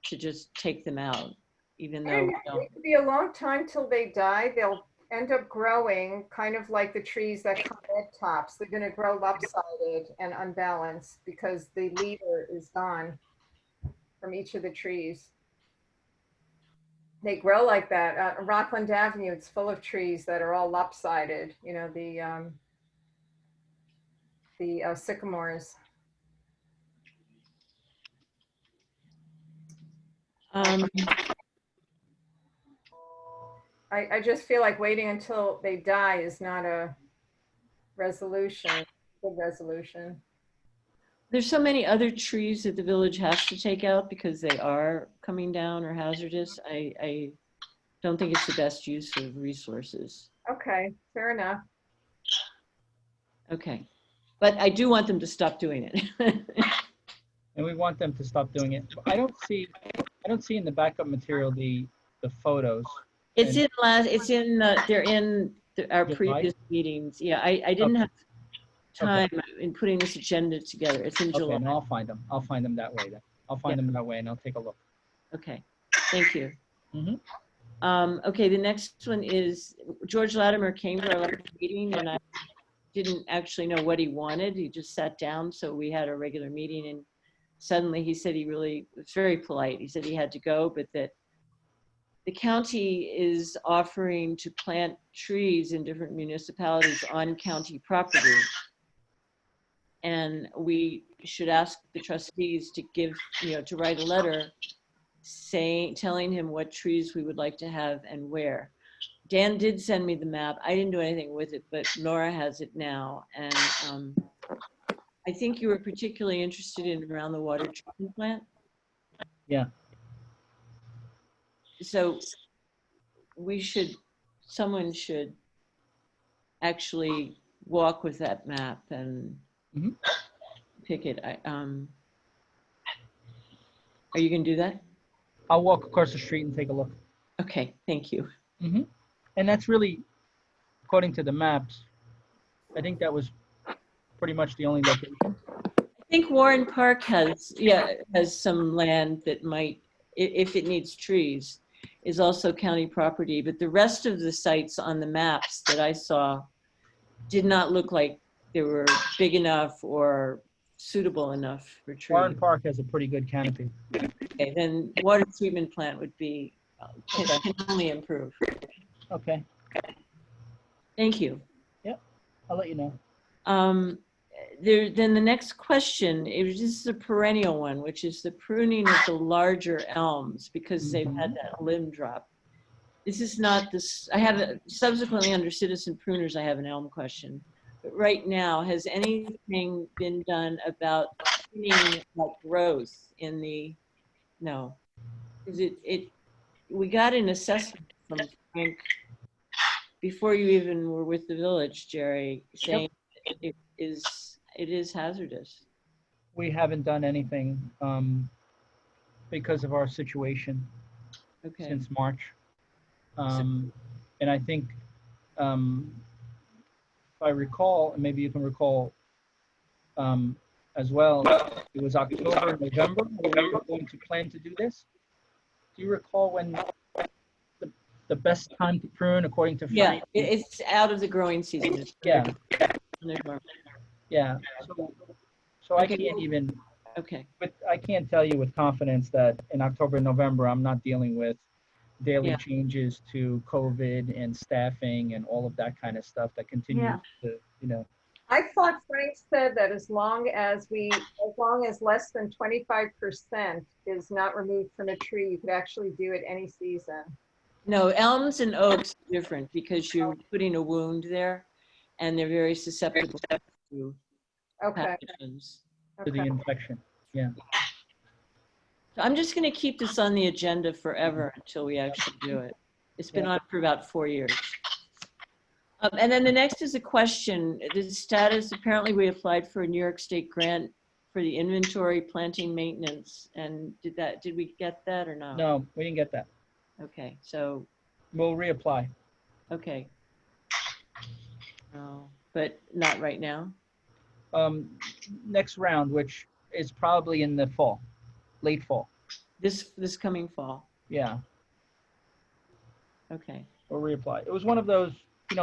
to just take them out, even though we don't. It could be a long time till they die. They'll end up growing kind of like the trees that come at tops. They're going to grow lopsided and unbalanced because the leader is gone from each of the trees. They grow like that. Rockland Avenue, it's full of trees that are all lopsided. You know, the sycamores. I just feel like waiting until they die is not a resolution, good resolution. There's so many other trees that the village has to take out because they are coming down or hazardous. I don't think it's the best use of resources. Okay, fair enough. Okay. But I do want them to stop doing it. And we want them to stop doing it. I don't see in the backup material the photos. It's in they're in our July? previous meetings. Yeah, I didn't have time in putting this agenda together. It's in July. Okay, and I'll find them. I'll find them that way then. I'll find them that way and I'll take a look. Okay, thank you. Mhm. Okay, the next one is George Latimer came to our last meeting and I didn't actually know what he wanted. He just sat down, so we had a regular meeting and suddenly he said he really was very polite. He said he had to go, but that the county is offering to plant trees in different municipalities on county property. And we should ask the trustees to give, to write a letter telling him what trees we would like to have and where. Dan did send me the map. I didn't do anything with it, but Nora has it now. And I think you were particularly interested in around the water treatment plant. Yeah. So someone should actually walk with that map and pick it. Are you gonna do that? I'll walk across the street and take a look. Okay, thank you. And that's really, according to the maps, I think that was pretty much the only location. I think Warren Park has some land that might, if it needs trees, is also county property, but the rest of the sites on the maps that I saw did not look like they were big enough or suitable enough for trees. Warren Park has a pretty good canopy. Okay, then water treatment plant would be, can only improve. Okay, Thank you. I'll let you know. Then the next question, this is a perennial one, which is the pruning of the larger elms because they've had that limb drop. this is not this, I have subsequently under citizen pruners, I have an elm question. But right now, has anything been done about screening like growth in the, no. Is we got an assessment from Frank before you even were with the village, Jerry, saying it is hazardous. We haven't done anything because of our situation Okay, since March. And I think, if I recall, and maybe you can recall as well, it was October, November, when we were going to plan to do this. Do you recall when the best time to prune according to yeah, Frank? it's out of the growing season. It's Yeah, yeah. So I Okay. can't even, Okay, I can't tell you with confidence that in October, November, I'm not dealing with daily Yeah. changes to COVID and staffing and all of that kind of stuff that continues Yeah. to, you know. I thought Frank said that as long as less than 25% is not removed from a tree, you could actually do it any season. no, elms and oaks are different because you're putting a wound there and they're very susceptible to Okay, pathogens. To the okay. infection. Yeah. So I'm just going to keep this on the agenda forever until we actually do it. It's been on for about 4 years. And then the next is a question. The status, apparently we applied for a New York State grant for the inventory planting maintenance. And did we get that or not? No, we didn't get that. Okay, so, We'll reapply. okay. No, but not right now? Next round, which is probably in the fall, late fall. This coming fall? Yeah, Okay, we'll reapply. It was one of those,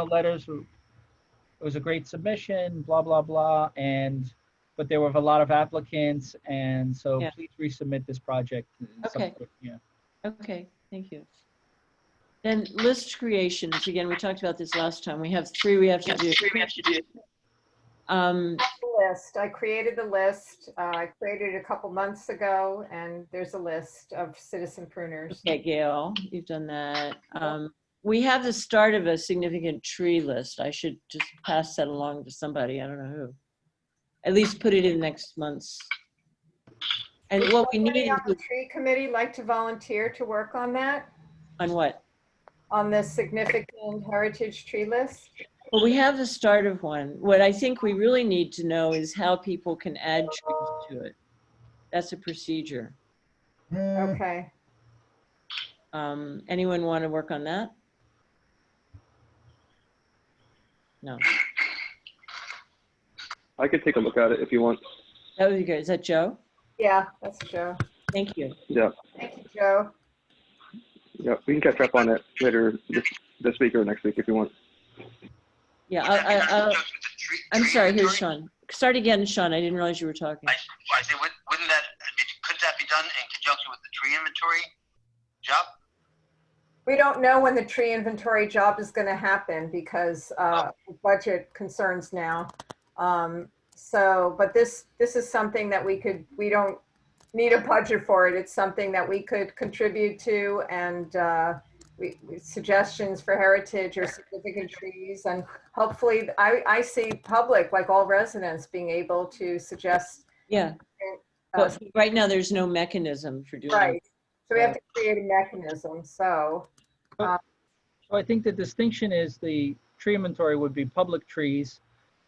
letters. It was a great submission, blah, blah, blah. But there were a lot of applicants. And so Yeah. please resubmit this project. Okay. Yeah. okay, thank you. Then list creations, again, we talked about this last time. We have 3 we have to do. List. I created the list. I created it a couple months ago, and there's a list of citizen pruners. Okay, Gail, you've done that. We have the start of a significant tree list. I should just pass that along to somebody. I don't know who. At least put it in next month's. And Would what we somebody need on the is, tree committee like to volunteer to work on that? on what? On the significant heritage tree list? Well, we have the start of one. What I think we really need to know is how people can add trees to it. That's a procedure. Okay. Anyone want to work on that? No, I could take a look at it if you want. that would be good. Is that Joe? Yeah, that's Joe. Thank you. Yeah, Thank you, Joe. yeah. We can catch up on it later this week or next week if you want. Yeah, I'm sorry, here's Sean. Start again, Sean. I didn't realize you were talking. I say, couldn't that be done in conjunction with the tree inventory job? We don't know when the tree inventory job is going to happen because of budget concerns now. But this is something that we don't need a budget for it. It's something that we could contribute to, and suggestions for heritage or significant trees. And hopefully I see public, like all residents, being able to suggest. Yeah, but right now there's no mechanism for doing it. Right. So we have to create a mechanism. So I think the distinction is the tree inventory would be public trees,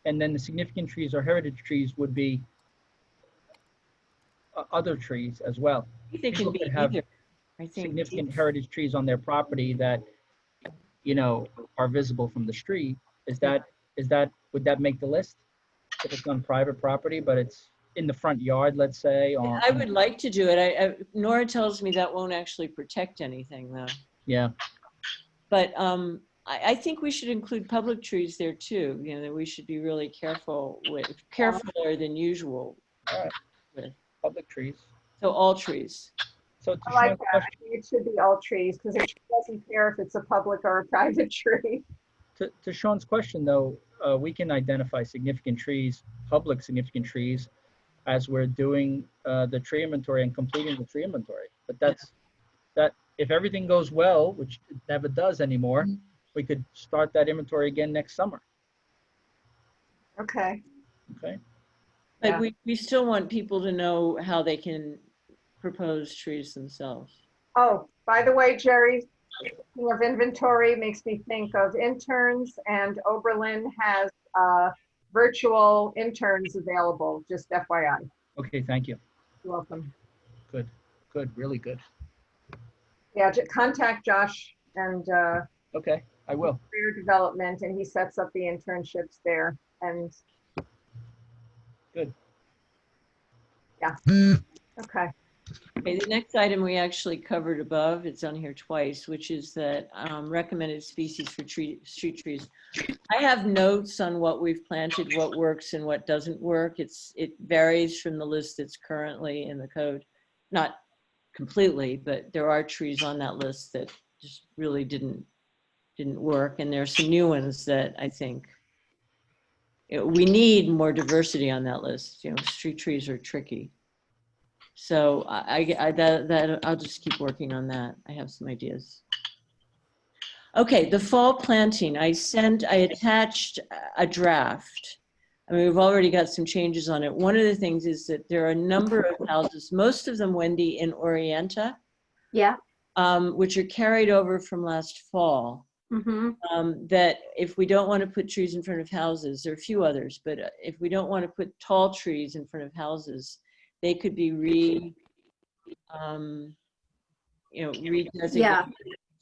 and then the significant trees or heritage trees would be other trees as well. I think they can People be could have either. I think significant heritage trees on their property that, are visible from the street. Would that make the list? If it's on private property, but it's in the front yard, let's say? I would like to do it. Nora tells me that won't actually protect anything though. Yeah, But I think we should include public trees there too. That we should be really carefuler than usual. all right, With. public trees. So all trees. So to I like Sean's that. I question, think it should be all trees because it doesn't care if it's a public or a private tree. to Sean's question though, we can identify significant trees, public significant trees, as we're doing the tree inventory and completing the tree inventory. But if everything goes well, which it never does anymore, we could start that inventory again next summer. Okay. Okay. But Yeah. we still want people to know how they can propose trees themselves. Oh, by the way, Jerry, speaking of inventory makes me think of interns, and Oberlin has virtual interns available, just FYI. Okay, thank you. You're welcome. Good, good, really good. Yeah, contact Josh and Okay, I will. career development, and he sets up the internships there. And Good. Yeah. Okay. Okay, the next item we actually covered above, it's on here twice, which is that recommended species for street trees. I have notes on what we've planted, what works and what doesn't work. It varies from the list that's currently in the code. Not completely, but there are trees on that list that just really didn't work. And there are some new ones that I think we need more diversity on that list. You know, street trees are tricky. So I'll just keep working on that. I have some ideas. Okay, the fall planting. I attached a draft. I mean, we've already got some changes on it. One of the things is that there are a number of houses, most of them, Wendy, in Orienta, Yeah. Which are carried over from last fall. Mm-hmm. That if we don't want to put trees in front of houses, there are a few others, but if we don't want to put tall trees in front of houses, they could be redesignated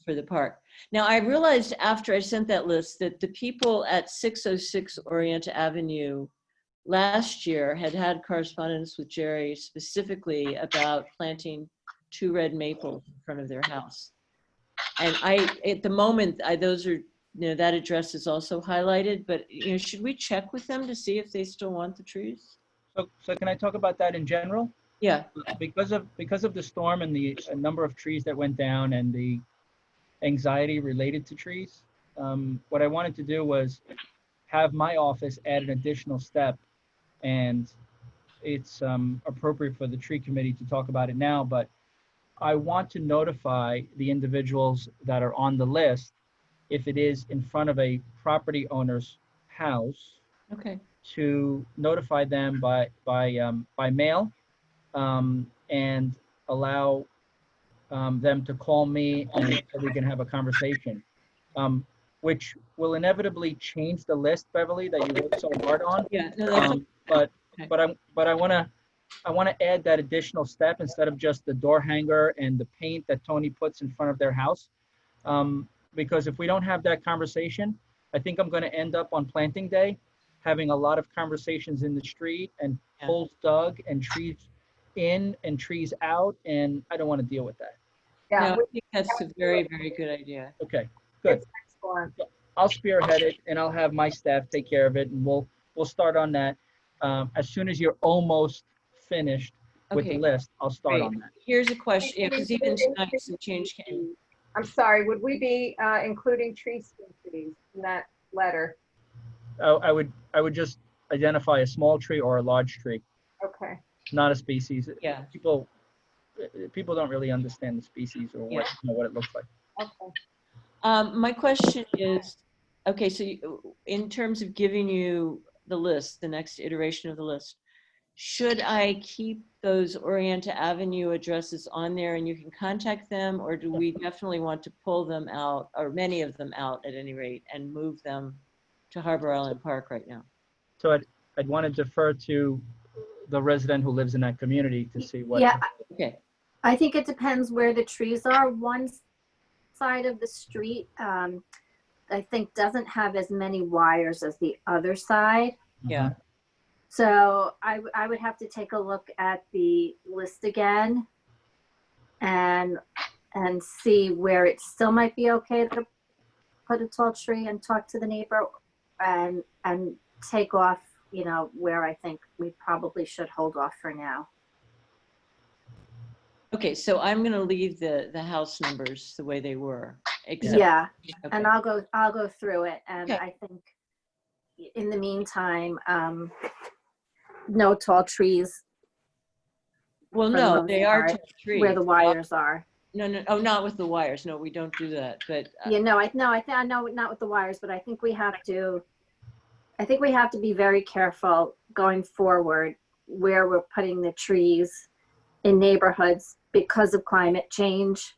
for the park. Now, I realized after I sent that list that the people at 606 Orienta Avenue last year had correspondence with Jerry specifically about planting 2 red maples in front of their house. And at the moment, those are, that address is also highlighted, but, should we check with them to see if they still want the trees? So can I talk about that in general? Yeah. Because of the storm and the number of trees that went down and the anxiety related to trees, what I wanted to do was have my office add an additional step, and it's appropriate for the tree committee to talk about it now, but I want to notify the individuals that are on the list if it is in front of a property owner's house. Okay. To notify them by mail, and allow them to call me, and so we can have a conversation, which will inevitably change the list, Beverly, that you worked so hard on. Yeah. No, that's okay. But I want to add that additional step instead of just the door hanger and the paint that Tony puts in front of their house, because if we don't have that conversation, I think I'm going to end up on planting day having a lot of conversations in the street and holes dug and trees in and trees out, and I don't want to deal with that. Yeah. No, I think that's a very, very good idea. Okay, good. It's excellent. I'll spearhead it, and I'll have my staff take care of it, and we'll start on that. As soon as you're almost finished with the list, I'll start Great. on that. Here's a question, because even tonight some change came. I'm sorry, would we be including tree species in that letter? I would just identify a small tree or a large tree, Okay. not a species. Yeah. People don't really understand the species or what it looks like. Okay. My question is, okay, so in terms of giving you the list, the next iteration of the list, should I keep those Orienta Avenue addresses on there and you can contact them, or do we definitely want to pull them out, or many of them out at any rate, and move them to Harbor Island Park right now? So I'd want to defer to the resident who lives in that community to see what. Yeah. Okay. I think it depends where the trees are. One side of the street, I think, doesn't have as many wires as the other side. Yeah. So I would have to take a look at the list again and see where it still might be okay to put a tall tree and talk to the neighbor, and take off, where I think we probably should hold off for now. Okay, so I'm going to leave the house numbers the way they were. Except, Yeah, okay. and I'll go through it, and Okay. I think in the meantime, no tall trees Well, for the no, most they are part, tall trees. where the wires are. No, no, oh, not with the wires. No, we don't do that, but Yeah, no, I know not with the wires, but I think we have to be very careful going forward where we're putting the trees in neighborhoods because of climate change.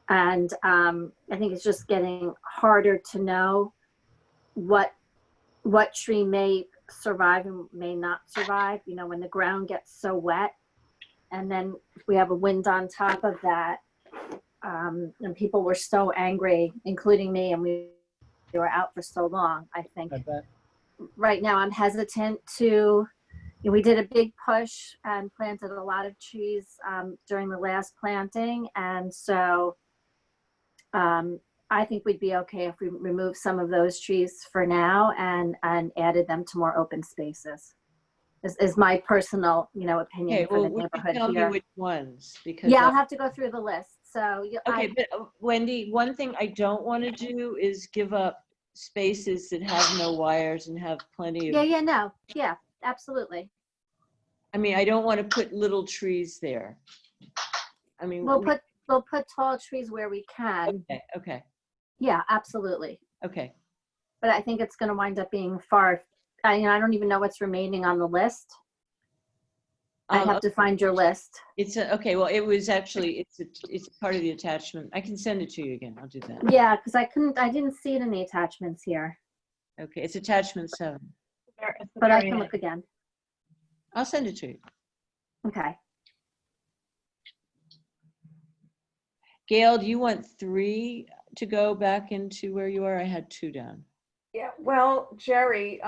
And I think it's just getting harder to know what tree may survive and may not survive, you know, when the ground gets so wet. And then if we have a wind on top of that, and people were so angry, including me, and we were out for so long, I think. I bet. Right now I'm hesitant to, we did a big push and planted a lot of trees during the last planting. And so I think we'd be okay if we remove some of those trees for now and added them to more open spaces. Is my personal, you know, opinion okay, for well, the would you neighborhood tell me here. which ones? Because Yeah, I'll have to go through the list. So okay, but Wendy, one thing I don't want to do is give up spaces that have no wires and have plenty of, yeah, absolutely. I mean, I don't want to put little trees there. I mean, We'll put tall trees where we can. okay, Yeah, absolutely. okay. But I think it's going to wind up being far. I don't even know what's remaining on the list. I have to find your list. It's okay. Well, it was actually, it's part of the attachment. I can send it to you again. I'll do that. Yeah, because I didn't see it in the attachments here, Okay, it's attachment 7. but I can look again. I'll send it to you. Okay. Gail, do you want 3 to go back into where you are? I had 2 down. Yeah, well, Jerry,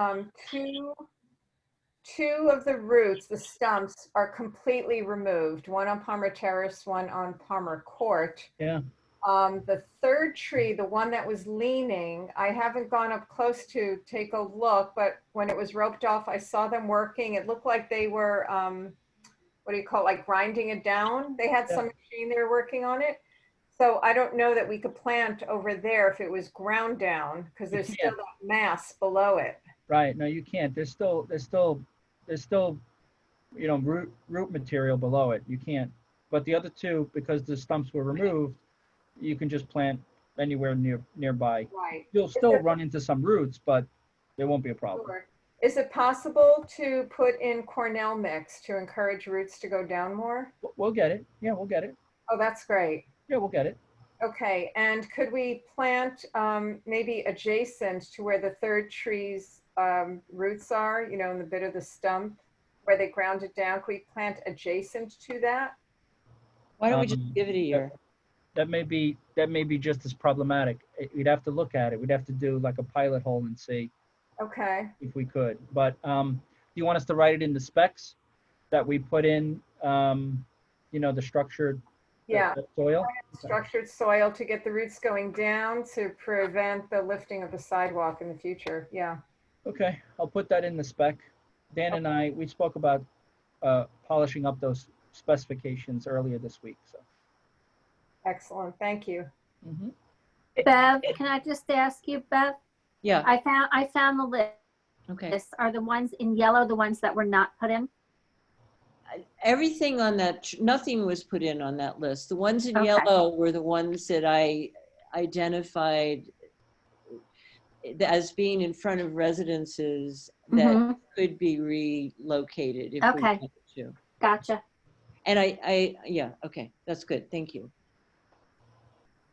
two of the roots, the stumps, are completely removed. One on Palmer Terrace, one on Palmer Court. Yeah. The third tree, the one that was leaning, I haven't gone up close to take a look, but when it was roped off, I saw them working. It looked like they were, what do you call it, like grinding it down. They had some machine they were working on it. So I don't know that we could plant over there if it was ground down, because there's still that mass below it. Right. No, you can't. There's still, you know, root material below it. You can't. But the other 2, because the stumps were removed, you can just plant anywhere nearby. Right. You'll still run into some roots, but there won't be a problem. Sure. Is it possible to put in Cornell mix to encourage roots to go down more? We'll get it. Yeah, we'll get it. Oh, that's great. Yeah, we'll get it. Okay, and could we plant maybe adjacent to where the third tree's roots are, you know, in the bit of the stump where they ground it down? Could we plant adjacent to that? Why don't we just give it a year? That may be just as problematic. We'd have to look at it. We'd have to do like a pilot hole and see Okay. if we could. But do you want us to write it in the specs that we put in, you know, the structured soil? Structured soil to get the roots going down to prevent the lifting of the sidewalk in the future. Yeah. Okay, I'll put that in the spec. Dan and I, we spoke about polishing up those specifications earlier this week. So. Excellent. Thank you. Mm-hmm. Bev, can I just ask you, Bev? Yeah. I found the list. Okay. Are the ones in yellow the ones that were not put in? Everything on that, nothing was put in on that list. The ones in Okay. yellow were the ones that I identified as being in front of residences that Mhm. could be relocated if we Okay. wanted to. Gotcha. And yeah, okay, that's good, thank you.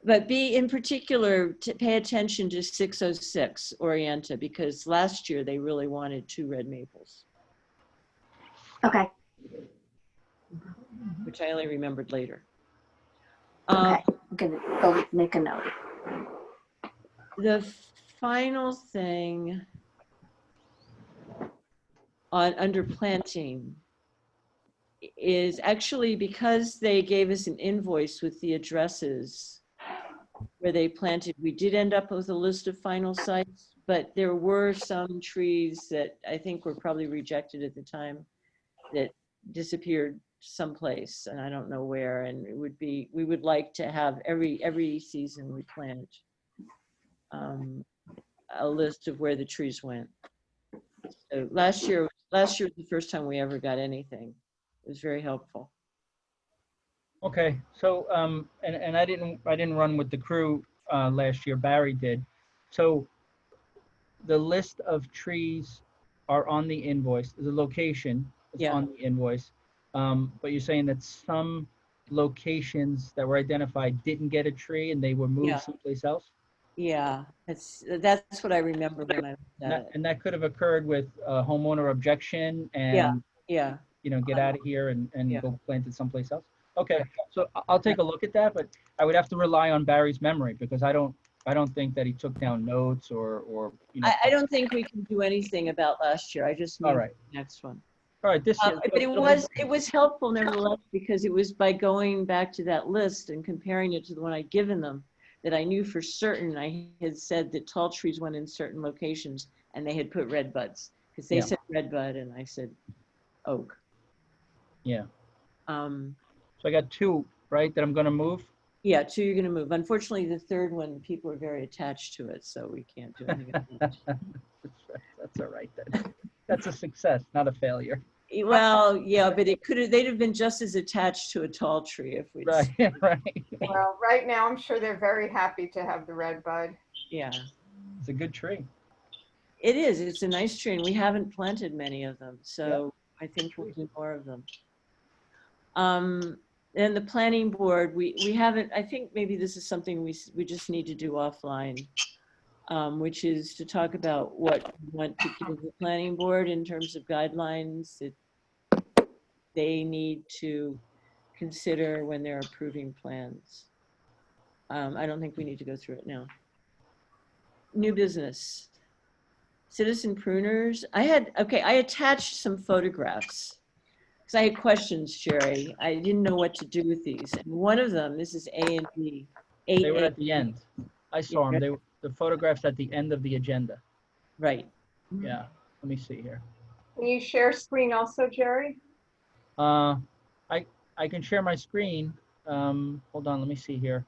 But be in particular, to pay attention to 606 Orienta, because last year they really wanted 2 red maples, Okay. which I only remembered later. Okay. I'm gonna go make a note. The final thing on under planting is actually because they gave us an invoice with the addresses where they planted, we did end up with a list of final sites, but there were some trees that I think were probably rejected at the time that disappeared someplace, and I don't know where. And it would be, we would like to have every season we plant a list of where the trees went. So last year was the first time we ever got anything. It was very helpful. Okay, so, and I didn't run with the crew, last year, Barry did. So the list of trees are on the invoice, the location is Yeah. on the invoice. But you're saying that some locations that were identified didn't get a tree and they were Yeah. moved someplace else? Yeah, that's what I remember when I looked at it. And that could have occurred with a homeowner objection Yeah, and, yeah, get out of here and Yeah. go plant it someplace else? Okay, so I'll take a look at that, but I would have to rely on Barry's memory because I don't think that he took down notes or. I don't think we can do anything about last year. I just All mean right. the next one. All right, this year. But it was helpful nevertheless, because it was by going back to that list and comparing it to the one I'd given them, that I knew for certain I had said that tall trees went in certain locations and they had put red buds, because they Yeah. said red bud and I said oak. Yeah. Um, So I got 2, right, that I'm gonna move? yeah, 2 you're gonna move. Unfortunately, the third one, people are very attached to it, so we can't do anything about it. That's all right then. That's a success, not a failure. Well, yeah, but they'd have been just as attached to a tall tree if we'd, Right, right. Well, right now, I'm sure they're very happy to have the red bud. yeah. It's a good tree. It is, it's a nice tree and we haven't planted many of them, so I think we'll do more of them. And the planning board, we haven't, I think maybe this is something we just need to do offline, which is to talk about what we want to give the planning board in terms of guidelines that they need to consider when they're approving plans. I don't think we need to go through it now. New business. Citizen pruners. I attached some photographs because I had questions, Sherry. I didn't know what to do with these. And one of them, this is A and B. They were at the end. I saw them. They were the photographs at the end of the agenda. Right. Yeah. Let me see here. Can you share screen also, Jerry? I can share my screen. Hold on, let me see here.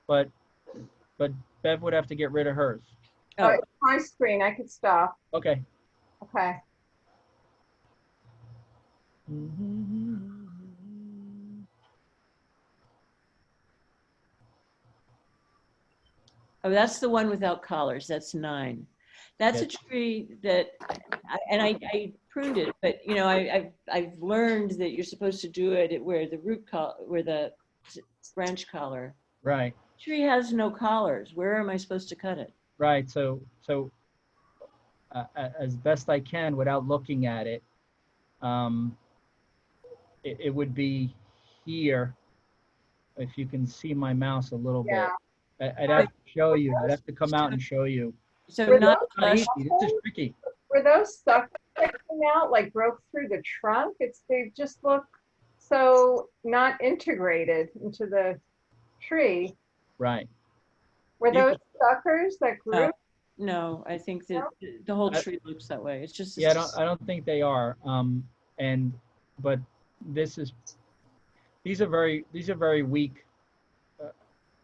But Bev would have to get rid of hers. Oh, It's my screen. I could stop. Okay. Okay. oh, that's the one without collars. That's 9. That's a Yes. tree that, I pruned it, but you know, I've learned that you're supposed to do it where the where the branch collar. Right. Tree has no collars. Where am I supposed to cut it? Right. So as best I can without looking at it, it would be here. If you can see my mouse a little Yeah. bit, I'd have to show you. I'd have to come out and show you. So Were not those Not flush. easy. This is tricky. Were those suckers that came out, like broke through the trunk? They just look so not integrated into the tree. Right. Were You those suckers that grew? No, I think that the whole I- tree looks that way. It's just. Yeah, I don't think they are. But these are very weak.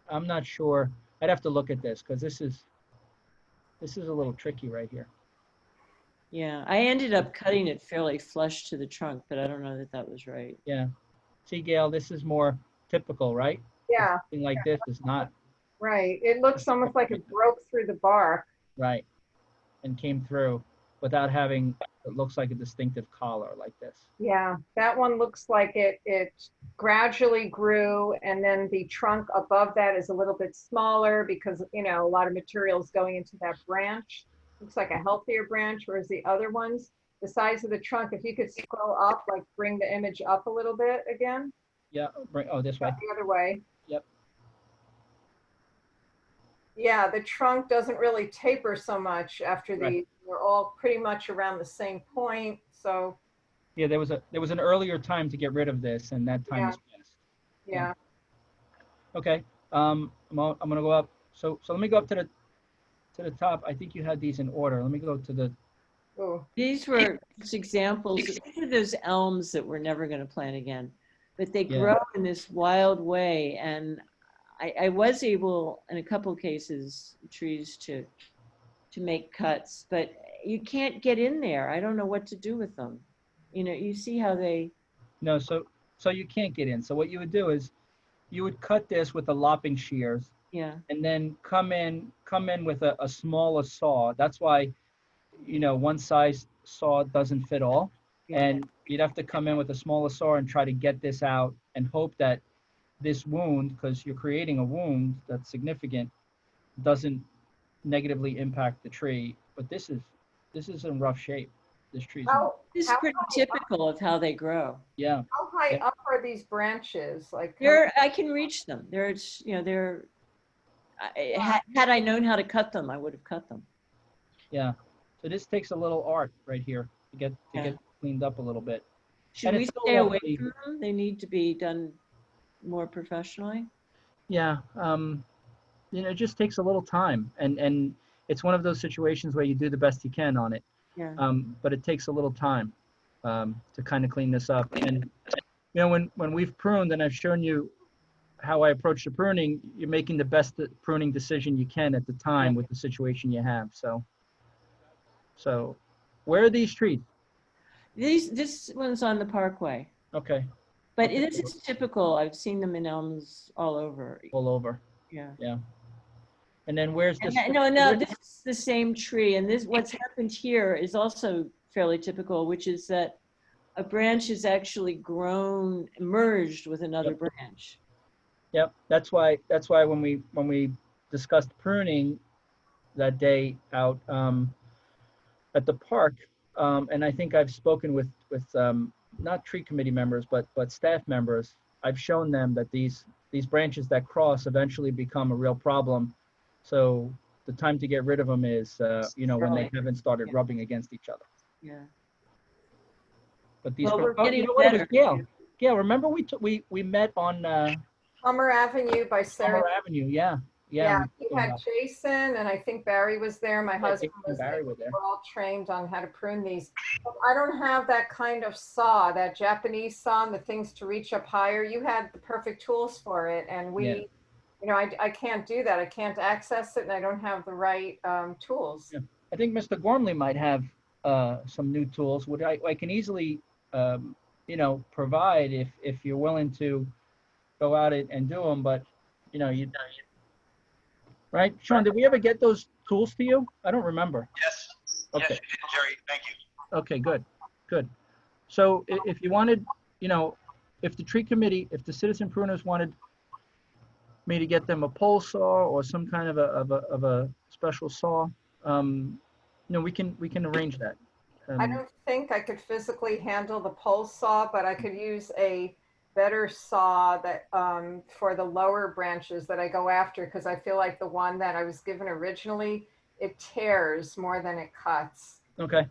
I'm not sure. I'd have to look at this because this is a little tricky right here. Yeah, I ended up cutting it fairly flush to the trunk, but I don't know that that was right. Yeah. See, Gail, this is more typical, right? Yeah, Something like this is not right. It looks almost like it broke through the bark. right and came through without having it looks like a distinctive collar like this. Yeah, that one looks like it gradually grew, and then the trunk above that is a little bit smaller because, you know, a lot of material is going into that branch. Looks like a healthier branch, whereas the other ones, the size of the trunk, if you could scroll up, like bring the image up a little bit again, Yeah. Right. Oh, this way. the other way. Yep. Yeah, the trunk doesn't really taper so much after Right. they're all pretty much around the same point. So, Yeah. There was an earlier time to get rid of this, and that time is past. yeah. Okay. I'm gonna go up. So let me go up to the top. I think you had these in order. Let me go to the. Ooh. These were just examples. These are those elms that we're never going to plant again, but they Yeah. grow in this wild way. And I was able, in a couple of cases, trees to make cuts, but you can't get in there. I don't know what to do with them. You know, you see how they. No. So you can't get in. So what you would do is you would cut this with the lopping shears Yeah, and then come in with a smaller saw. That's why, one size saw doesn't fit all. yeah. And you'd have to come in with a smaller saw and try to get this out and hope that this wound, because you're creating a wound that's significant, doesn't negatively impact the tree. But this is in rough shape. This tree's in, This is How pretty high typical of how they grow. yeah. How high up are these branches? Like, I can reach them. Had I known how to cut them, I would have cut them. Yeah. So this takes a little art right here to get Yeah. cleaned up a little bit. Should And we it's still stay away lovely. from them? They need to be done more professionally. Yeah. It just takes a little time, and it's one of those situations where you do the best you can on it. Yeah. But it takes a little time to kind of clean this up. And when we've pruned, and I've shown you how I approach the pruning, you're making the best pruning decision you can at the time with the situation you have. So where are these trees? This one's on the Parkway, Okay, but Okay. this is typical. I've seen them in elms all over. all over. Yeah. And then where's And this? no, this is the same tree. And what's happened here is also fairly typical, which is that a branch is actually merged with another Yep. branch. Yep, that's why when we discussed pruning that day out at the park, and I think I've spoken with not tree committee members but staff members. I've shown them that these branches that cross eventually become a real problem. So the time to get rid of them is when they haven't started rubbing against each other. Yeah. But these Well, we're oh, getting you know what? It was better. Gail. Gail, remember we met on Plummer Avenue by Sarah. Summer Avenue? Yeah. Yeah, we- you had Jason and I think Barry was there. My husband Jason and was there. Barry were there. We're all trained on how to prune these. But I don't have that kind of saw, that Japanese saw, and the things to reach up higher. You had the perfect tools for it, and I can't do that. I can't access it, and I don't have the right tools. Yeah. I think Mr. Gormley might have some new tools. I can easily provide if you're willing to go out and do them, but right, Sean, did we ever get those tools to you? I don't remember. Yes. Okay. Yes, you did, Jerry. Thank you. Okay, good. So if you wanted, if the tree committee, if the citizen pruners wanted me to get them a pole saw or some kind of a special saw, we can arrange that. I don't think I could physically handle the pole saw, but I could use a better saw that for the lower branches that I go after, because I feel like the one that I was given originally, it tears more than it cuts. Okay.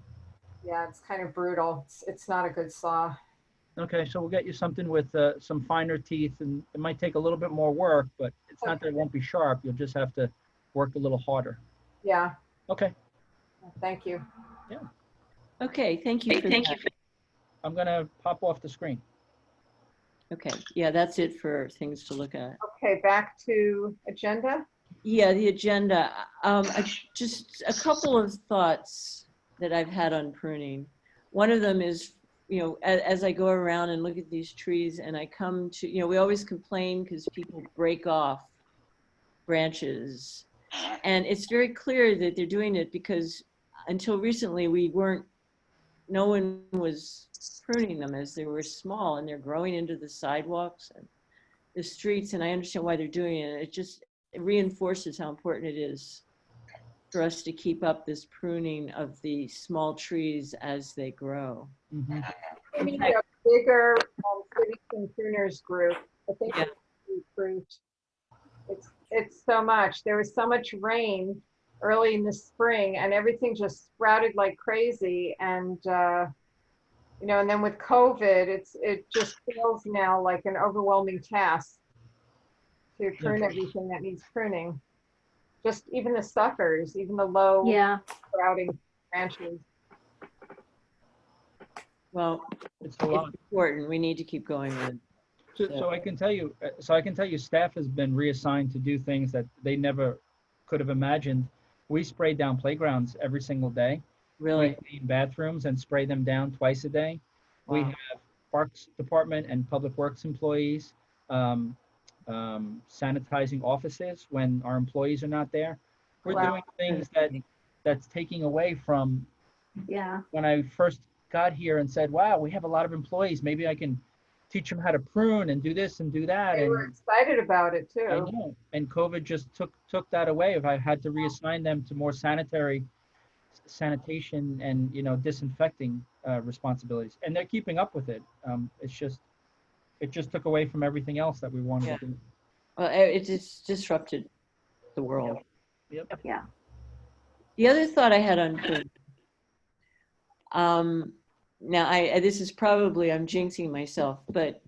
Yeah, it's kind of brutal. It's not a good saw. Okay, so we'll get you something with some finer teeth, and it might take a little bit more work, but it's not that it won't be sharp. You'll just have to work a little harder. Yeah, Okay, thank you. Okay, thank you for that. I'm gonna pop off the screen. Okay, yeah, that's it for things to look at. Okay, back to agenda. Yeah, the agenda. Just a couple of thoughts that I've had on pruning. One of them is, as I go around and look at these trees and I come to, we always complain because people break off branches. And it's very clear that they're doing it because until recently no one was pruning them as they were small, and they're growing into the sidewalks and the streets, and I understand why they're doing it. It reinforces how important it is for us to keep up this pruning of the small trees as they grow. Mhm. We need a bigger citizen pruners group. I think Yeah. we proved it's so much. There was so much rain early in the spring, and everything just sprouted like crazy. And and then with COVID, it just feels now like an overwhelming task to prune everything that needs pruning. Just even the suckers, even the low sprouting branches. Well, It's a lot. it's important. We need to keep going with. So I can tell you, staff has been reassigned to do things that they never could have imagined. We spray down playgrounds every single day. Really? We clean bathrooms and spray them down twice a day. We Wow. have Parks Department and Public Works employees sanitizing offices when our employees are not there. We're Wow. doing things that's taking away from Yeah. when I first got here and said, wow, we have a lot of employees. Maybe I can teach them how to prune and do this and do that. They were And excited about it I too. know. And COVID just took that away. If I had to reassign them to more sanitation and, disinfecting responsibilities, and they're keeping up with it. It just took away from everything else that we wanted to do. Well, it just disrupted the world. Yep. Yeah. The other thought I had on food. Now, this is probably, I'm jinxing myself, but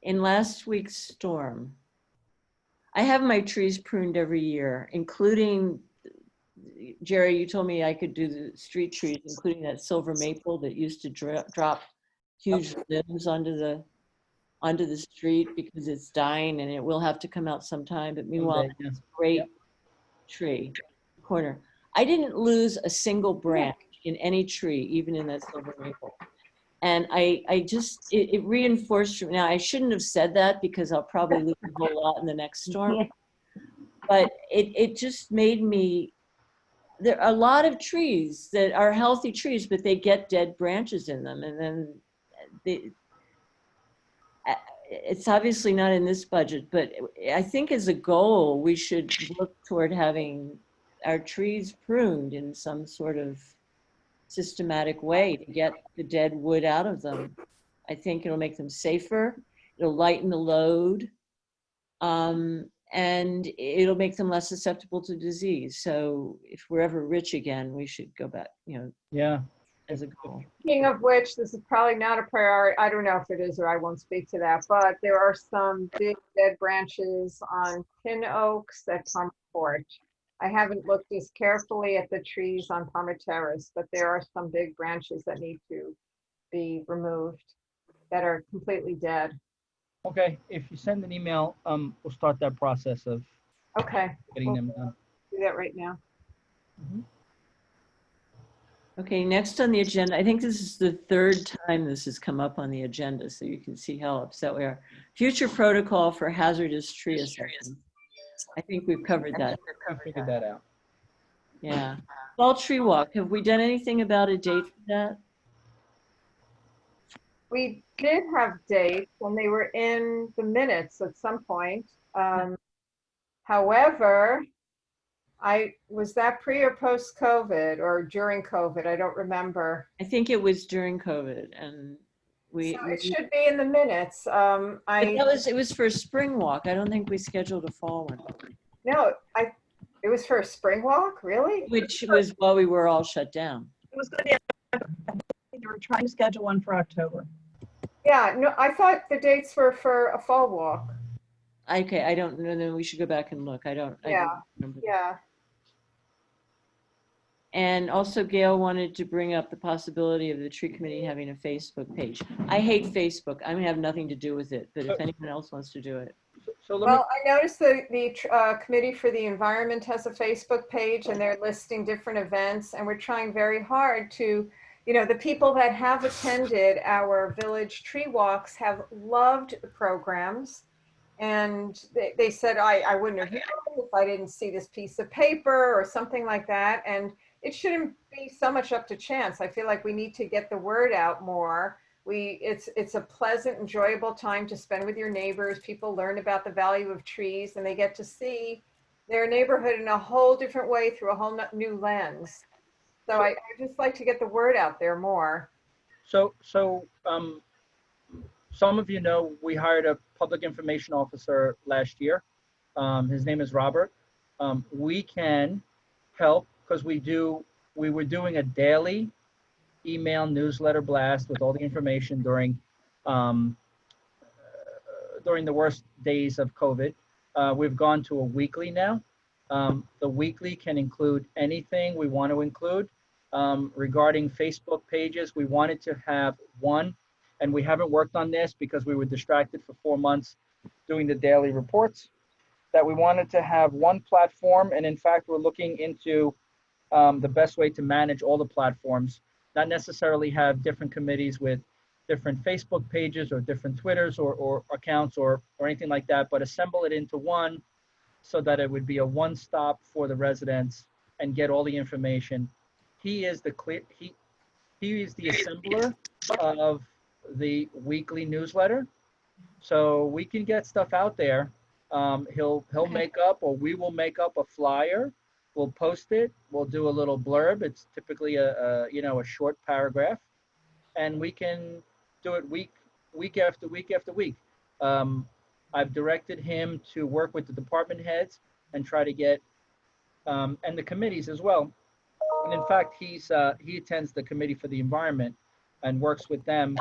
in last week's storm, I have my trees pruned every year, including, Jerry, you told me I could do the street trees, including that silver maple that used to drop huge limbs onto the street because it's dying and it will have to come out sometime. But meanwhile, Someday, yeah. it's a great Yep. tree corner. I didn't lose a single branch in any tree, even in that silver maple. And I just, it reinforced, now I shouldn't have said that because I'll probably lose a whole lot in the next storm. But it just made me, there are a lot of trees that are healthy trees, but they get dead branches in them. And then it's obviously not in this budget, but I think as a goal, we should look toward having our trees pruned in some sort of systematic way to get the dead wood out of them. I think it'll make them safer, it'll lighten the load, and it'll make them less susceptible to disease. So if we're ever rich again, we should go back, Yeah. as a goal. Speaking of which, this is probably not a priority. I don't know if it is or I won't speak to that, but there are some big dead branches on pin oaks at Palmer Court. I haven't looked as carefully at the trees on Palmer Terrace, but there are some big branches that need to be removed that are completely dead. Okay. If you send an email, we'll start that process of Okay, getting them done. do that right now. Okay, next on the agenda, I think this is the third time this has come up on the agenda, so you can see how upset we are. Future protocol for hazardous tree assessment. I think we've covered that. We figured that out. Yeah. Fall tree walk, have we done anything about a date for that? We did have dates when they were in the minutes at some point. However, was that pre or post COVID or during COVID? I don't remember. I think it was during COVID and So it should be in the minutes. but it was for a spring walk. I don't think we scheduled a fall one, It was for a spring walk, really? which was while we were all shut down. It was going to be, they were trying to schedule one for October. Yeah, no, I thought the dates were for a fall walk. Okay, I don't know, then we should go back and look. I don't Yeah. remember. Yeah. And also Gail wanted to bring up the possibility of the tree committee having a Facebook page. I hate Facebook. I have nothing to do with it, but if anyone else wants to do it. So let me, Well, I noticed the Committee for the Environment has a Facebook page and they're listing different events, and we're trying very hard to, the people that have attended our village tree walks have loved the programs. And they said, I wouldn't have known if I didn't see this piece of paper or something like that. And it shouldn't be so much up to chance. I feel like we need to get the word out more. It's a pleasant, enjoyable time to spend with your neighbors. People learn about the value of trees and they get to see their neighborhood in a whole different way through a whole new lens. So I just like to get the word out there more. So some of you know we hired a public information officer last year. His name is Robert. We can help because we were doing a daily email newsletter blast with all the information during the worst days of COVID. We've gone to a weekly now. The weekly can include anything we want to include. Regarding Facebook pages, we wanted to have one, and we haven't worked on this because we were distracted for 4 months doing the daily reports, that we wanted to have one platform. And in fact, we're looking into the best way to manage all the platforms, not necessarily have different committees with different Facebook pages or different Twitters or accounts or anything like that, but assemble it into one so that it would be a one-stop for the residents and get all the information. He is the assembler of the weekly newsletter, so we can get stuff out there. He'll make up, or we will make up a flyer. We'll post it. We'll do a little blurb. It's typically a short paragraph, and we can do it week after week after week. I've directed him to work with the department heads and try to get, and the committees as well. And in fact, he attends the committee for the environment and works with them,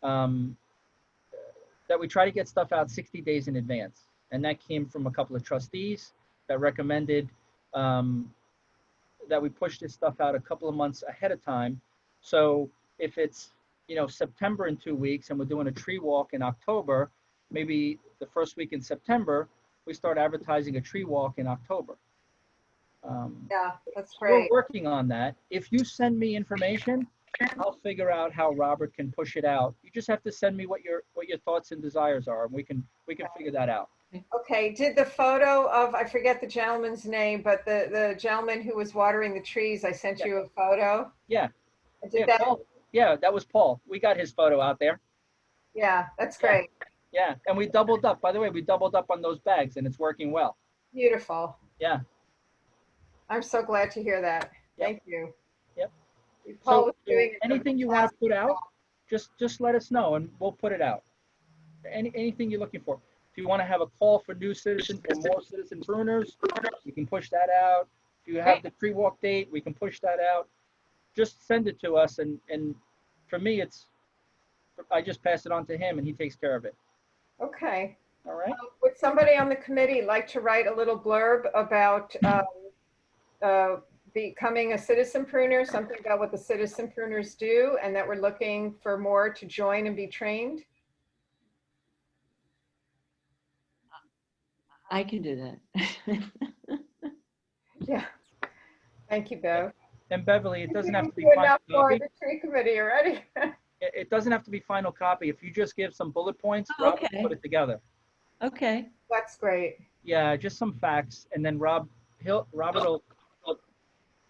that we try to get stuff out 60 days in advance. And that came from a couple of trustees that recommended that we push this stuff out a couple of months ahead of time. So if it's, September in 2 weeks and we're doing a tree walk in October, maybe the first week in September, we start advertising a tree walk in October. Yeah, that's We're great. working on that. If you send me information, I'll figure out how Robert can push it out. You just have to send me what your thoughts and desires are, and we can figure that out. Okay, did the photo of, I forget the gentleman's name, but the gentleman who was watering the trees, I sent you a photo. Yeah. Did that? Paul. Yeah, that was Paul. We got his photo out there. Yeah, that's great. Yeah, and we doubled up. By the way, we doubled up on those bags, and it's working well. Beautiful. Yeah. I'm so glad to hear that. Yep. Thank you. Yep. Paul So was doing it. anything you want to put out, just let us know, and we'll put it out. Anything you're looking for. If you want to have a call for new citizens or more citizen pruners, you can push that out. If you have the tree walk date, we can push that out. Just send it to us, and for me, I just pass it on to him, and he takes care of it. Okay. All right. Would somebody on the committee like to write a little blurb about becoming a citizen pruner, something about what the citizen pruners do, and that we're looking for more to join and be trained? I can do that. Yeah. Thank you, Bev. And Beverly, it doesn't have to be You do final enough for copy. the tree committee already. It doesn't have to be final copy. If you just give some bullet points, Oh, Rob will okay. put it together. Okay. That's great. Yeah, just some facts, and then Robert will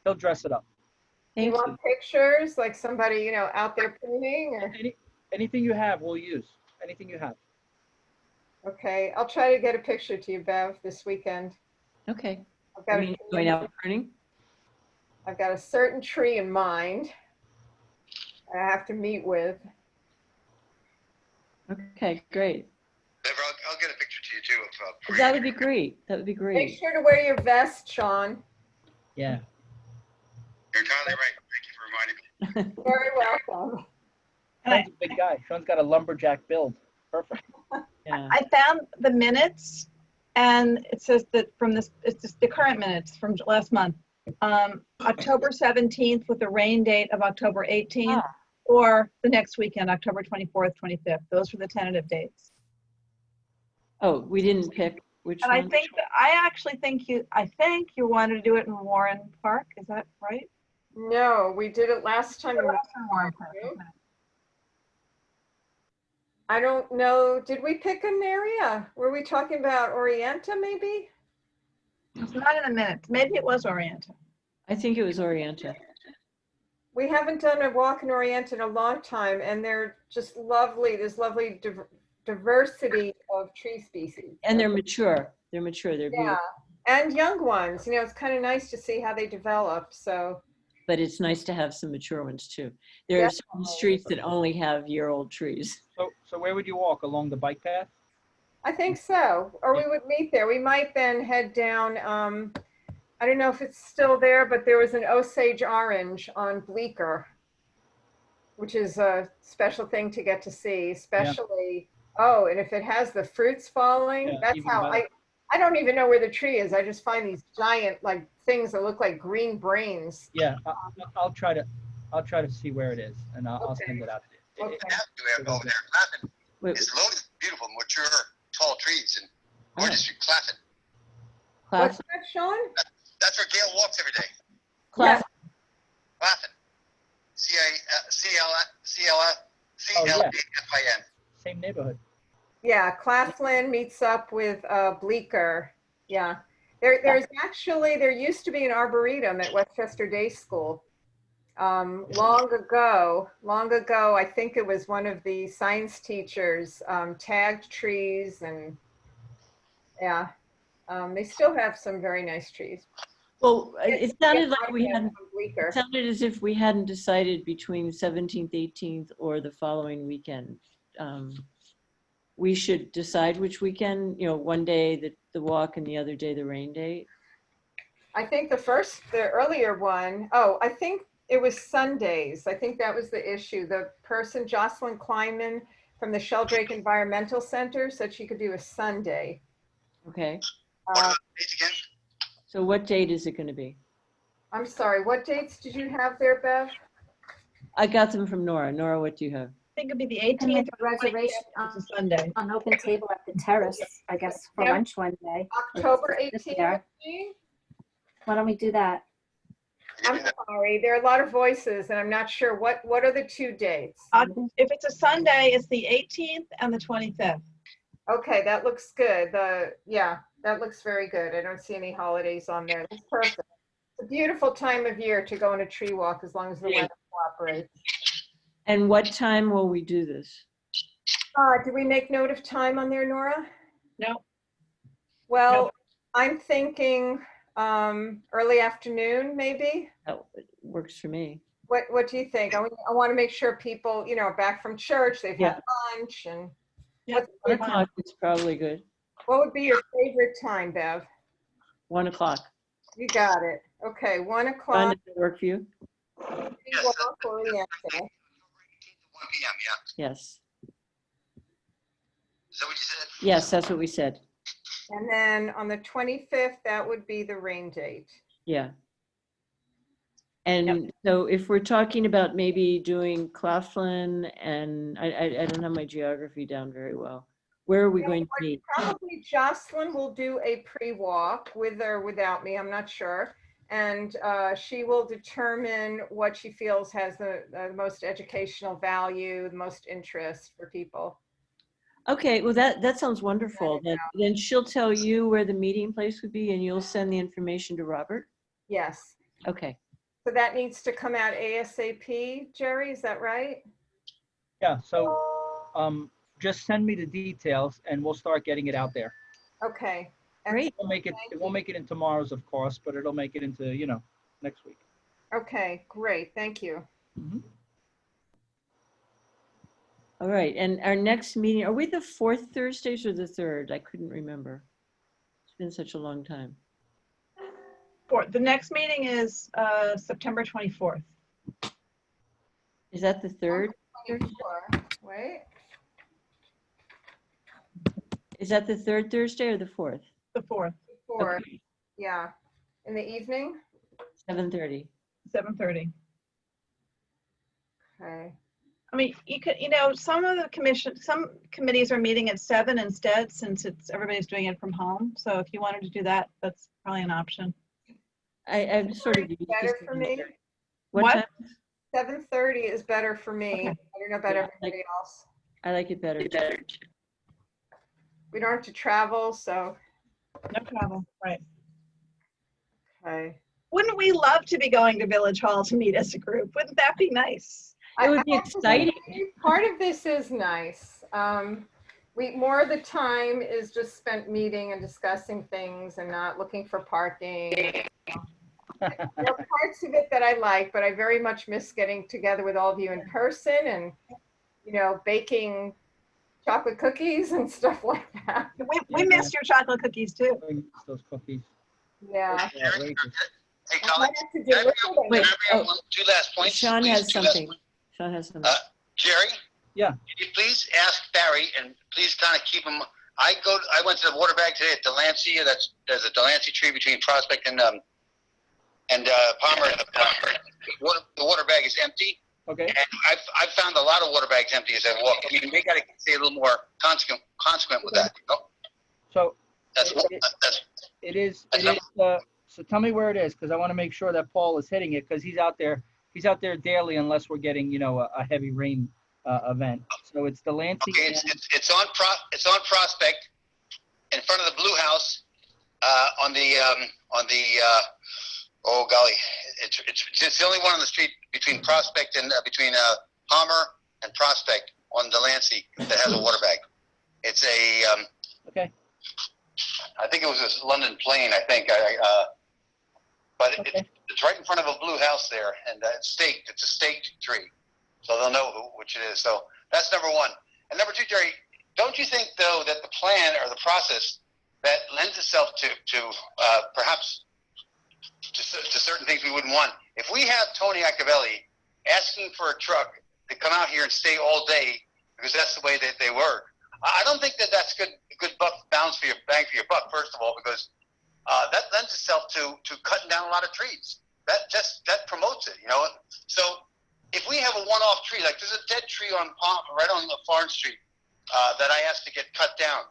he'll dress it up. You Thank want you. pictures, like somebody, out there pruning? Or? Anything you have, we'll use. Anything you have. Okay, I'll try to get a picture to you, Bev, this weekend. Okay. I've I got, mean, going out pruning? I've got a certain tree in mind I have to meet with. Okay, great. I'll get a picture to you too of That would be great. That would be Make great. sure to wear your vest, Sean. Yeah. You're entirely right. Thank you for reminding me. Very welcome. Sean's a big guy. Sean's got a lumberjack build. Perfect. Yeah. I found the minutes, and it says that it's just the current minutes from last month. October 17th with a rain date of October 18th, or the next weekend, October 24th, 25th. Those were the tentative dates. Oh, we didn't pick which And one? I think you wanted to do it in Warren Park. Is that right? No, we did it last time. Warren Park. Okay. I don't know. Did we pick an area? Were we talking about Orienta maybe? It's not in the minutes. Maybe it was Orienta. I think it was Orienta. We haven't done a walk in Orienta in a long time, and they're just lovely. There's lovely diversity of tree species. And they're mature. They're mature. They're beautiful. Yeah, and young ones. It's kind of nice to see how they develop. So But it's nice to have some mature ones too. There are some streets that only have year-old trees. So where would you walk? Along the bike path? I think so. Or we would meet there. We might then head down. I don't know if it's still there, but there was an Osage orange on Bleecker, which is a special thing to get to see, especially, and if it has the fruits falling, that's even how better. I don't even know where the tree is. I just find these giant things that look like green brains. Yeah, I'll try to see where it is, and I'll send it out to you. Okay. Over there, Clapham Wait, is loaded with beautiful, mature, tall trees and gorgeous street. Clapham. What's Class, that, Sean? That's where Gail walks every day. class, Clapham. CLAFIN. Same neighborhood. Yeah, Claflin meets up with Bleecker. Yeah. There used to be an arboretum at Westchester Day School. Long ago, I think it was one of the science teachers tagged trees, and yeah, they still have some very nice trees. Well, it sounded like we Yes, hadn't, from Bleecker. it sounded as if we hadn't decided between 17th, 18th, or the following weekend. We should decide which weekend, one day the walk and the other day the rain date. I think the earlier one, I think it was Sundays. I think that was the issue. The person, Jocelyn Kleinman from the Sheldrake Environmental Center, said she could do a Sunday. Okay, Dates again? so what date is it going to be? I'm sorry, what dates did you have there, Bev? I got them from Nora. Nora, what do you have? I think it'd be the And 18th. make a reservation It's a Sunday. on open table at the terrace, I guess, for Yeah. lunch one day. October This 18th. year. Why don't we do that? I'm sorry, there are a lot of voices and I'm not sure. What are the two dates? If it's a Sunday, it's the 18th and the 25th. Okay, that looks good. That looks very good. I don't see any holidays on there. That's perfect. It's a beautiful time of year to go on a tree walk as long as the weather cooperates. And what time will we do this? Did we make note of time on there, Nora? No. Well, No. I'm thinking early afternoon, maybe. That works for me. What do you think? I want to make sure people, are back from church, they've had lunch, and Yeah, 1 o'clock is probably good. what would be your favorite time, Bev? 1 o'clock. You got it. Okay, 1 John, o'clock. does it work for you? Yes, Walk oriented. 1 p.m., yeah. Yes. Is that what you said? Yes, that's what we said. And then on the 25th, that would be the rain date. Yeah. And so if we're talking about maybe doing Claflin, and I don't have my geography down very well. Where are we going to meet? Probably Jocelyn will do a pre-walk with or without me, I'm not sure. And she will determine what she feels has the most educational value, the most interest for people. Okay, well, that sounds wonderful. Then she'll tell you where the meeting place would be and you'll send the information to Robert? Yes. Okay. So that needs to come out ASAP, Jerry, is that right? Yeah, so just send me the details and we'll start getting it out there. Okay. Great. It won't make it in tomorrow's, of course, but it'll make it into, next week. Okay, great, thank you. Mhm. All right, and our next meeting, are we the 4th Thursdays or the 3rd? I couldn't remember. It's been such a long time. The next meeting is September 24th. Is that the 3rd? 24. Wait, Is that the 3rd Thursday or the 4th? The 4th, 4, Okay, yeah. In the evening? 7:30. 7:30. Okay. I mean, you could, some committees are meeting at 7 instead, since everybody's doing it from home. So if you wanted to do that, that's probably an option. I'm sort of. Better for me. What What? time? 7:30 is better for me. Okay. I don't know about Yeah, everybody else. I like it better. We don't have to travel, so, No travel, right. okay. Wouldn't we love to be going to Village Hall to meet as a group? Wouldn't that be nice? It would be I have to say, exciting. Part of this is nice. More of the time is just spent meeting and discussing things and not looking for parking. There are parts of it that I like, but I very much miss getting together with all of you in person and, baking chocolate cookies and stuff like that. We missed your chocolate cookies too. Those cookies. Yeah. Outrageous. Hey, I Colin, might have to can I do bring up- it. can I bring up two last points? Sean please? has Two last something. points. Sean has something. Jerry? Yeah. Can you please ask Barry and please kind of keep him, I went to the water bag today at Delancey, there's a Delancey tree between Prospect and Palmer. The water bag is empty. Okay. And I've found a lot of water bags empty as I walk. I mean, they got to stay a little more consequent with that. So That's it is, so tell me where it is, because I want to make sure that Paul is hitting it, because he's out there daily unless we're getting, a heavy rain event. So it's the Lansing. Okay, it's on Prospect in front of the Blue House on the oh golly, it's the only one on the street between Prospect and between Palmer and Prospect on Delancey that has a water bag. It's a Okay. I think it was a London plane. I think but Okay. it's right in front of a Blue House there, and it's staked. It's a staked tree, so they'll know which it is. So that's number one. And number two, Jerry, don't you think though that the plan or the process that lends itself to perhaps to certain things we wouldn't want. If we have Tony Iacovelli asking for a truck to come out here and stay all day because that's the way that they work, I don't think that that's good balance for your bang for your buck. First of all, because that lends itself to cutting down a lot of trees. That promotes it, you know. So if we have a one-off tree, like there's a dead tree right on Florence Street that I asked to get cut down.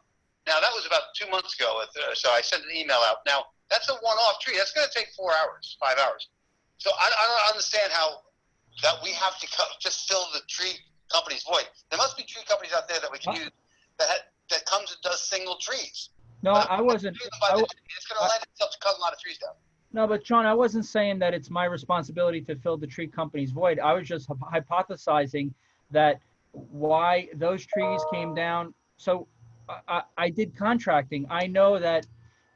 Now that was about 2 months ago, so I sent an email out. Now that's a one-off tree. That's going to take 4 hours, 5 hours. So I don't understand how that we have to just fill the tree company's void. There must be tree companies out there that we can use that comes and does single trees. No, I wasn't. It's going to lend itself to cut a lot of trees down. No, but John, I wasn't saying that it's my responsibility to fill the tree company's void. I was just hypothesizing that why those trees came down. So I did contracting. I know that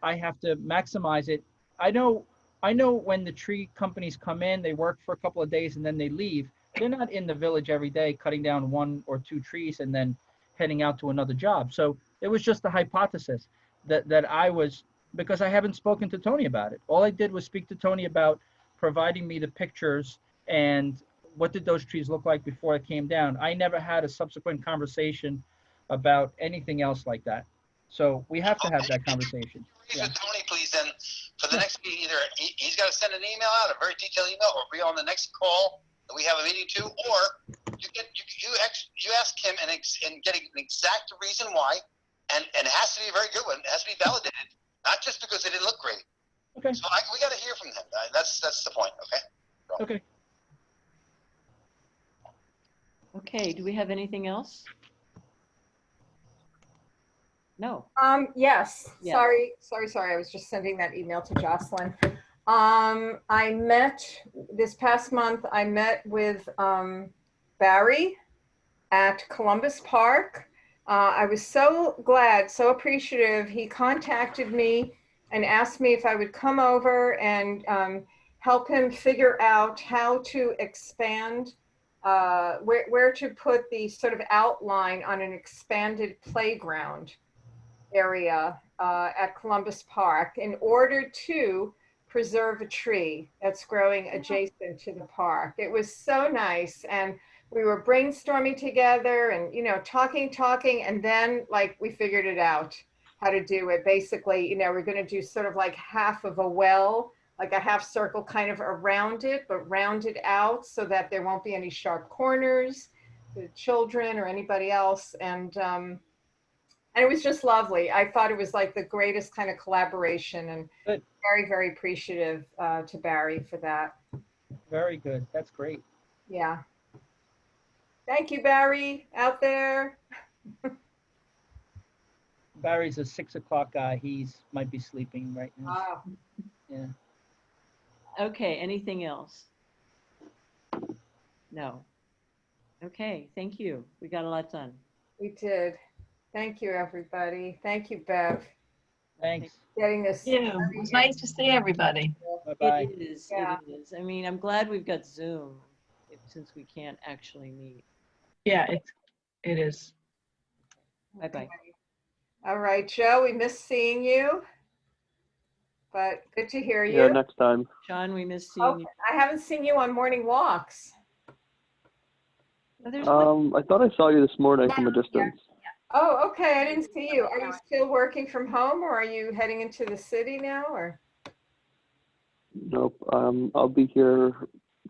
I have to maximize it. I know when the tree companies come in, they work for a couple of days and then they leave. They're not in the village every day cutting down 1 or 2 trees and then heading out to another job. So it was just a hypothesis that I was, because I haven't spoken to Tony about it. All I did was speak to Tony about providing me the pictures and what did those trees look like before it came down. I never had a subsequent conversation about anything else like that. So we have to have that conversation. Yeah. With Tony, please, then for the next meeting, either he's got to send an email out, a very detailed email, or be on the next call that we have a meeting to, or you ask him and get an exact reason why, and it has to be a very good one. It has to be validated, not just because it didn't look great. Okay. So we got to hear from him. That's the point. Okay. So. Okay. Okay, do we have anything else? No. Yes. Yeah. Sorry. I was just sending that email to Jocelyn. I met this past month, I met with Barry at Columbus Park. I was so glad, so appreciative. He contacted me and asked me if I would come over and help him figure out how to expand, where to put the sort of outline on an expanded playground area at Columbus Park in order to preserve a tree that's growing adjacent to the park. It was so nice. And we were brainstorming together and, you know, talking, and then like we figured it out how to do it. Basically, you know, we're going to do sort of like half of a well, like a half circle kind of around it, but rounded out so that there won't be any sharp corners for the children or anybody else. And it was just lovely. I thought it was like the greatest kind of collaboration, and Good. very, very appreciative to Barry for that. Very good. That's great. Yeah. Thank you, Barry, out there. Barry's a 6 o'clock guy. Might be sleeping right now. Wow. Yeah. Okay, anything else? No. Okay, thank you. We got a lot done. We did. Thank you, everybody. Thank you, Bev. Thanks. Getting this. Yeah, it was nice to see everybody. Bye-bye. It is, Yeah. it is. I mean, I'm glad we've got Zoom since we can't actually meet. Yeah, it is. Bye-bye. All right, Joe, we missed seeing you, but good to hear you. Yeah, next time. Sean, we miss Oh, seeing you. I haven't seen you on morning walks. Oh, there's one. I thought I saw you this morning from a distance. Oh, okay. I didn't see you. Are you still working from home, or are you heading into the city now, or? Nope. I'll be here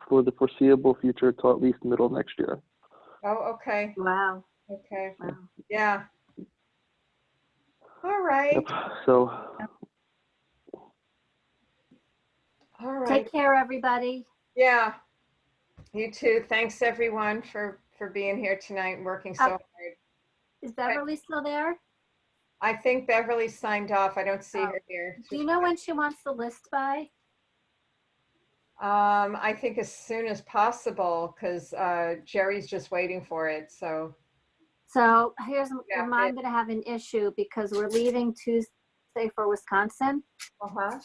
for the foreseeable future till at least middle of next year. Oh, okay. Wow. Okay. Wow. Yeah. All right. Yep. So, All right. Take care, everybody. Yeah. You too. Thanks everyone for for being here tonight and working so hard. Is Beverly still there? I think Beverly signed off. I don't see Oh. her here. Do you know when she wants the list by? I think as soon as possible, because Jerry's just waiting for it, so. So here's Yeah, where I'm going to have an issue because we're leaving Tuesday for Wisconsin. Uh-huh.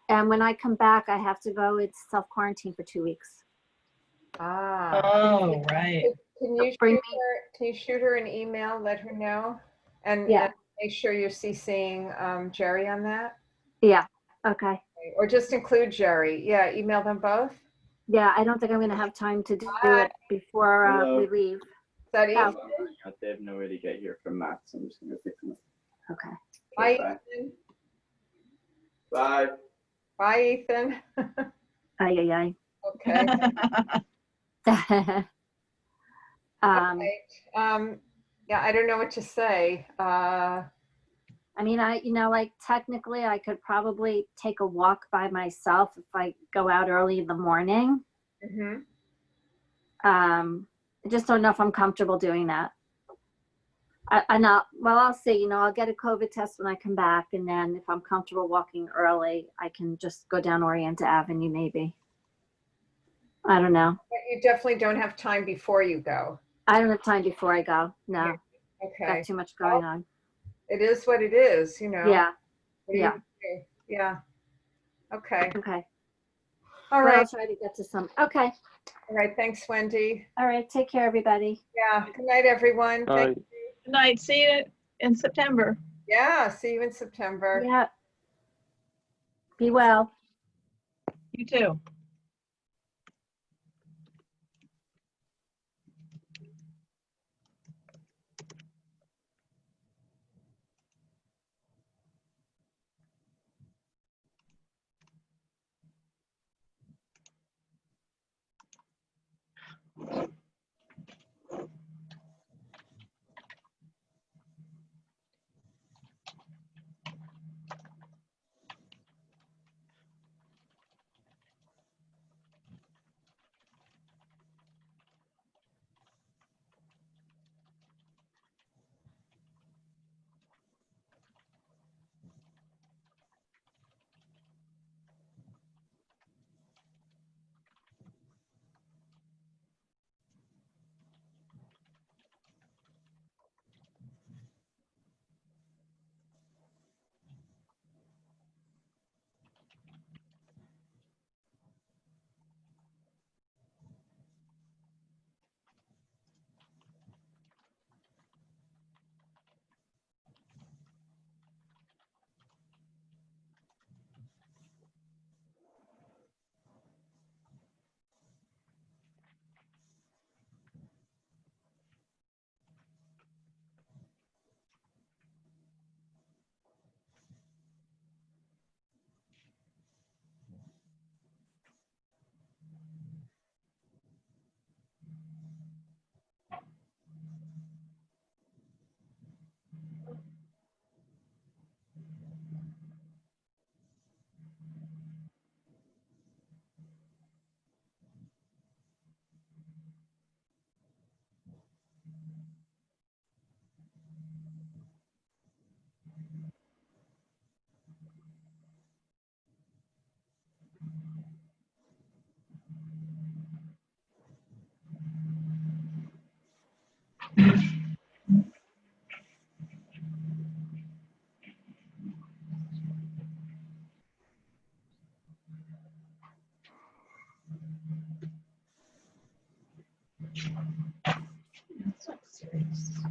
And when I come back, I have to go. It's self-quarantine for 2 weeks. Ah. Oh, right. Can you Bring shoot her an email, let her know? And Yeah. make sure you're CCing Jerry on that? Yeah. Okay. Or just include Jerry. Yeah, email them both. Is Yeah, I don't think I'm going to have time to do it before we leave. that Oh. Ethan? They have no way to get here from Max. I'm just going to fix them. Okay. Bye, Bye. Ethan. Bye. Bye, Ethan. Ay, Okay. ay, ay. Yeah, I don't know what to say. I mean, like technically I could probably take a walk by myself if I go out early in the morning. Mhm. I just don't know if I'm comfortable doing that. I'll see, I'll get a COVID test when I come back. And then if I'm comfortable walking early, I can just go down Orienta Avenue, maybe. I don't know. But you definitely don't have time before you go. I don't have time before I go. No, Okay. got too much going on. It is what it is, Yeah. What do you Yeah. do? Yeah. Okay. Okay. All Well, right. I'll try to get to some. Okay. All right. Thanks, Wendy. All right. Take care, everybody. Yeah. Good night, everyone. All Thank right. Good night. See you in September. Yeah. See you in September. Yeah. Be well. You too. That's not serious.